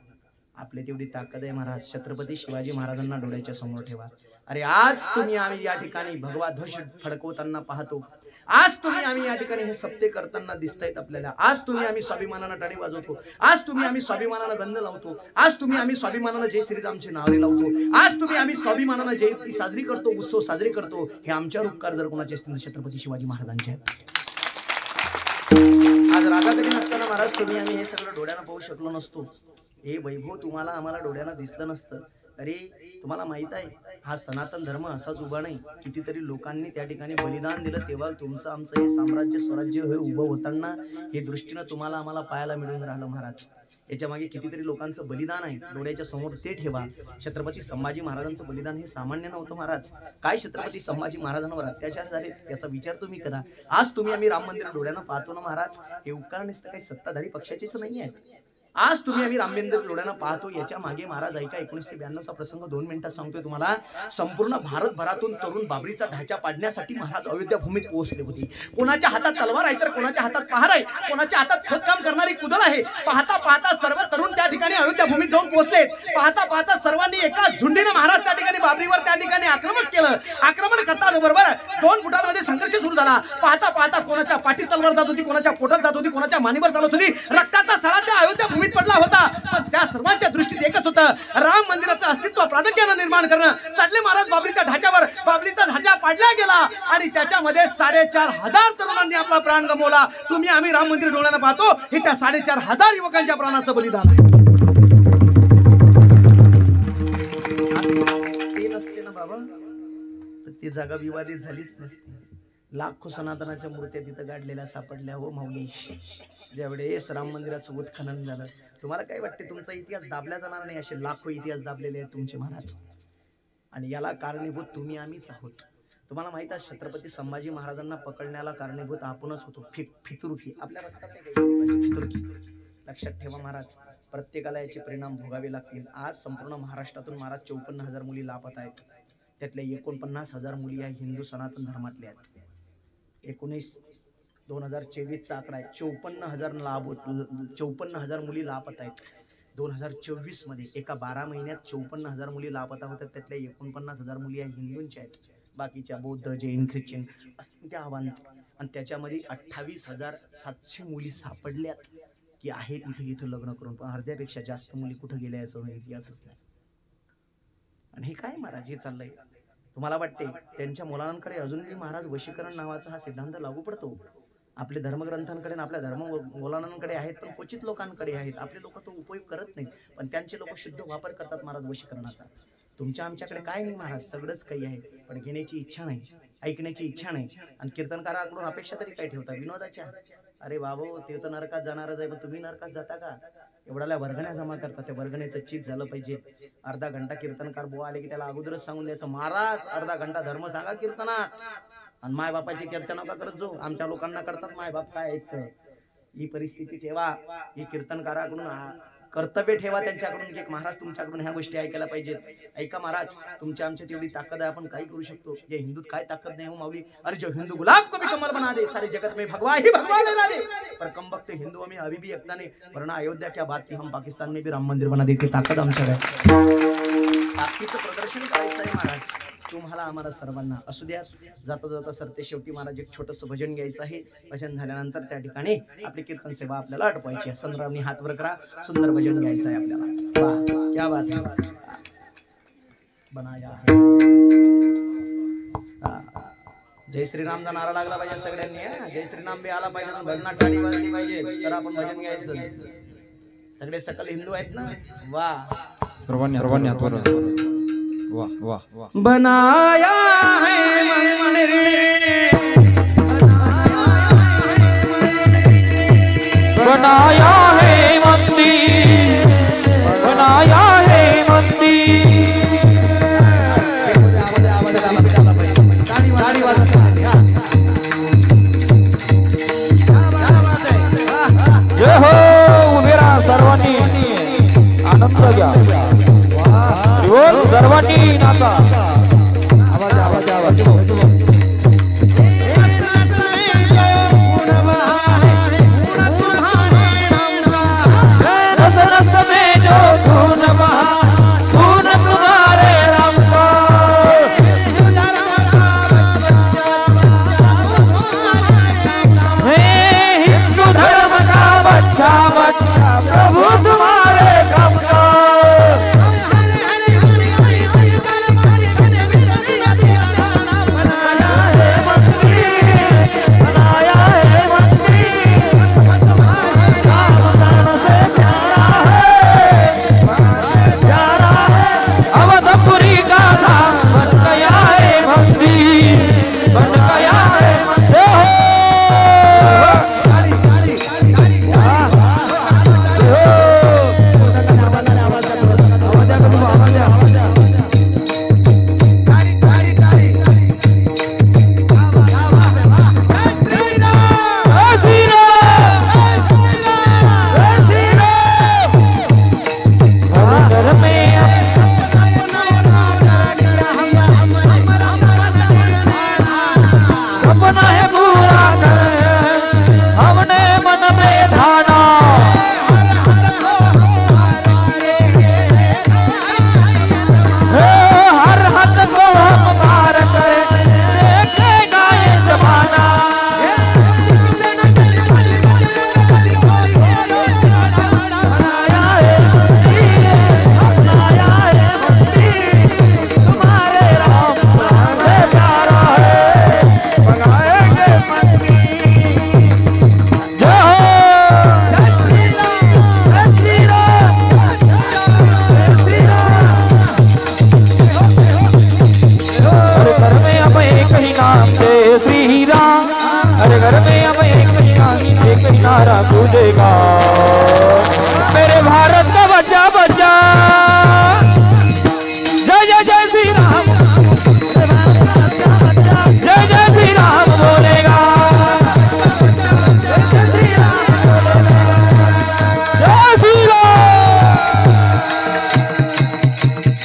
आपली तेवढी ताकद आहे महाराज. छत्रपती शिवाजी महाराजांना डोळ्याच्या समोर ठेवा. अरे आज तुम्ही आम्ही या ठिकाणी भगवा ध्वज फडकवताना पाहतो. आज तुम्ही आम्ही या ठिकाणी हे सप्ते करताना दिसतायत आपल्याला. आज तुम्ही आम्ही स्वाभिमानानं टाळी वाजवतो. आज तुम्ही आम्ही स्वाभिमानानं गंध लावतो. आज तुम्ही आम्ही स्वाभिमानानं जय श्रीरामचे नावे लावतो. आज तुम्ही आम्ही स्वाभिमानानं जयंती साजरी करतो, उत्सव साजरे करतो. हे आमच्यावर उपकार जर कोणाचे असतील तर छत्रपती शिवाजी महाराजांचे आहेत. आज रागाकडे नसताना महाराज तुम्ही आम्ही हे सगळं डोळ्यानं पाहू शकलो नसतो. हे वैभव तुम्हाला आम्हाला डोळ्यानं दिसलं नसतं. अरे तुम्हाला माहित आहे हा सनातन धर्म असाच उभा नाही. कितीतरी लोकांनी त्या ठिकाणी बलिदान दिलं तेव्हा तुमचं आमचं हे साम्राज्य स्वराज्य हे उभं होताना हे दृष्टीनं तुम्हाला आम्हाला पाहायला मिळून राहिलं महाराज. याच्या मागे कितीतरी लोकांचं बलिदान आहे. डोळ्याच्या समोर ते ठेवा. छत्रपती संभाजी महाराजांचं बलिदान हे सामान्य नव्हतं महाराज. काय छत्रपती संभाजी महाराजांवर अत्याचार झाले याचा विचार तुम्ही करा. आज तुम्ही आम्ही राम मंदिर डोळ्यानं पाहतो ना महाराज. हे उपकार नुसतं काही सत्ताधारी पक्षाचेच नाही आहेत. आज तुम्ही आम्ही राम मंदिर डोळ्यानं पाहतो. याच्या मागे महाराज ऐका 1992 चा प्रसंग 2 मिनिटात सांगतोय तुम्हाला. संपूर्ण भारतभरातून तरुण बाबरीचा ढाचा पाडण्यासाठी महाराज अयोध्या भूमीत पोहोचले होते. कोणाच्या हातात तलवार आहे तर कोणाच्या हातात पहार आहे, कोणाच्या हातात खोदकाम करणारी कुदळ आहे. पाहता पाहता सर्व तरुण त्या ठिकाणी अयोध्या भूमीत जाऊन पोहोचले. पाहता पाहता सर्वांनी एका झुंडीने महाराज त्या ठिकाणी बाबरीवर त्या ठिकाणी आक्रमण केलं. आक्रमण करता बरोबर 2 फुटांमध्ये संघर्ष सुरू झाला. पाहता पाहता कोणाच्या पाठीत तलवार जात होती, कोणाच्या पोटात जात होती, कोणाच्या मानेवर चालत होती. रक्ताचा सळा त्या अयोध्या भूमीत पडला होता. पण त्या सर्वांच्या दृष्टीत एकच होतं, राम मंदिराचं अस्तित्व प्राधान्याने निर्माण करणं. चढले महाराज बाबरीच्या ढाच्यावर. बाबरीचा ढाचा पाडला गेला आणि त्याच्यामध्ये 4500 तरुणांनी आपला प्राण गमावला. तुम्ही आम्ही राम मंदिर डोळ्यानं पाहतो. हे त्या 4500 युवकांच्या प्राणाचं बलिदान आहे. ते नसते ना बाबा तर ती जागा विवादित झालीच नसती. लाखो सनातनाच्या मूर्त्या तिथं गाडलेल्या सापडल्या हो माऊली. ज्यावेळेस राम मंदिराचं उत्खनन झालं तुम्हाला काय वाटते तुमचा इतिहास दाबला जाणार नाही. असे लाखो इतिहास दाबलेले आहेत तुमचे महाराज. आणि याला कारणीभूत तुम्ही आम्हीच आहोत. तुम्हाला माहित आहे छत्रपती संभाजी महाराजांना पकडण्याला कारणीभूत आपणच होतो. फितुरकी आपल्या रक्तात फितुरकी. लक्षात ठेवा महाराज, प्रत्येकाला याचे परिणाम भोगावे लागतील. आज संपूर्ण महाराष्ट्रातून महाराज 54,000 मुली लापत आहेत. त्यातल्या 49,000 मुली या हिंदू सनातन धर्मातल्या आहेत. 2024 चा आकडा आहे. 54,000 मुली लापत आहेत. 2024 मध्ये एका 12 महिन्यात 54,000 मुली लापता होत्या. त्यातल्या 49,000 मुली या हिंदूंच्या आहेत. बाकीच्या बौद्ध, जैन, ख्रिश्चन असतील त्या आव्हान. आणि त्याच्यामध्ये 28,700 मुली सापडल्यात की आहेत इथे लग्न करून. पण अर्ध्यापेक्षा जास्त मुली कुठे गेल्या याचा इतिहासच नाही. आणि हे काय महाराज हे चाललंय. तुम्हाला वाटते त्यांच्या मुलांकडे अजूनही महाराज वशीकरण नावाचा हा सिद्धांत लागू पडतो. आपले धर्मग्रंथांकडे आपल्या धर्म मुलांकडे आहेत पण क्वचित लोकांकडे आहेत. आपले लोक तो उपयोग करत नाहीत पण त्यांचे लोक शुद्ध वापर करतात महाराज वशीकरणाचा. तुमच्या आमच्याकडे काय नाही महाराज, सगळंच काही आहे पण घेण्याची इच्छा नाही, ऐकण्याची इच्छा नाही. आणि कीर्तनकाराकडून अपेक्षा तरी काय ठेवता विनोदाच्या. अरे बाबो ते तर नरकात जाणारच आहे पण तुम्ही नरकात जाता का. एवढ्या वर्गण्या जमा करतात. त्या वर्गण्याचं चीज झालं पाहिजे. अर्धा घंटा कीर्तनकार बुवा आले की त्याला अगोदरच सांगून द्यायचं महाराज अर्धा घंटा धर्म सांगा कीर्तनात. आणि माय बापाची चर्चा नका करत जो. आमच्या लोकांना करतात माय बाप काय आहेत. ही परिस्थिती ठेवा. ही कीर्तनकाराकडून कर्तव्य ठेवा त्यांच्याकडून की महाराज तुमच्याकडून ह्या गोष्टी ऐकायला पाहिजेत. ऐका महाराज तुमच्या आमच्या तेवढी ताकद आहे आपण काही करू शकतो. या हिंदूत काय ताकद नाही हो माऊली. अरे जो हिंदू गुलाब को भी कमल बना दे सारे जगत में भगवा ही भगवान बना दे. पर कम वक्त हिंदुओं में अभी भी एकता नहीं वरना अयोध्या क्या बात थी. हम पाकिस्तान में भी राम मंदिर बना देते. ताकद आमच्याकडे ताकदीचं प्रदर्शन करायचं आहे महाराज तुम्हाला आम्हाला सर्वांना. असू द्या जाता जाता सरते शेवटी महाराज एक छोटंसं भजन घ्यायचं आहे. भजन झाल्यानंतर त्या ठिकाणी आपली कीर्तन सेवा आपल्याला आटवायची आहे. संद्रावणी हात वर करा. सुंदर भजन घ्यायचं आहे आपल्याला. वाह क्या बात है. बनाया है. जय श्रीरामचा नारा लागला पाहिजे सगळ्यांनी. जय श्रीराम बी आला पाहिजे. भजनात टाळी वाजली पाहिजे तर आपण भजन घ्यायचं. सगळे सकल हिंदू आहेत ना. वाह सर्वांनी हात वर. वाह वाह वाह. बनाया है मंदिर बनाया है मंदिर बनाया है मंदिर. जय हो. उभे राहा सर्वांनी आनंद घ्या. सर्वांनी नाचा. आवाज आवाज आवाज. नाम एक ही नारा गूंजेगा। मेरे भारत का बच्चा बच्चा जय जय जय श्री राम, जय जय श्री राम बोलेगा। जय श्री राम।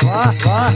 वाह वाह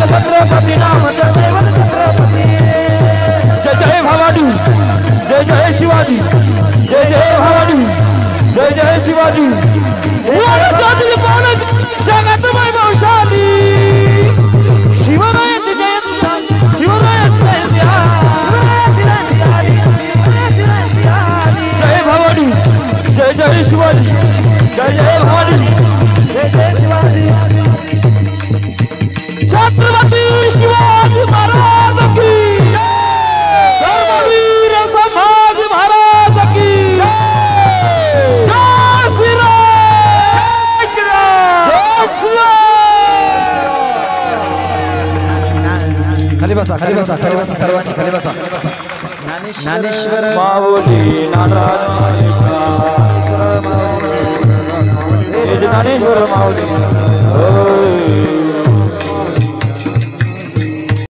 छत्रपति नाम जय जय भवानी, जय जय शिवाजी, जय जय भवानी, जय जय शिवाजी। जगत वैभवशाली शिवराय जयंती, शिवराय जय भवानी, जय जय शिवाजी, जय जय भवानी, जय जय शिवाजी। छत्रपति शिवाजी महाराज की धर्मवीर समाज महाराज की जय श्री राम, जय श्री राम। खाली बसा, खाली बसा, खाली बसा, सर्वांनी खाली बसा। ज्ञानेश्वर माऊली नारायण, ज्ञानेश्वर माऊली।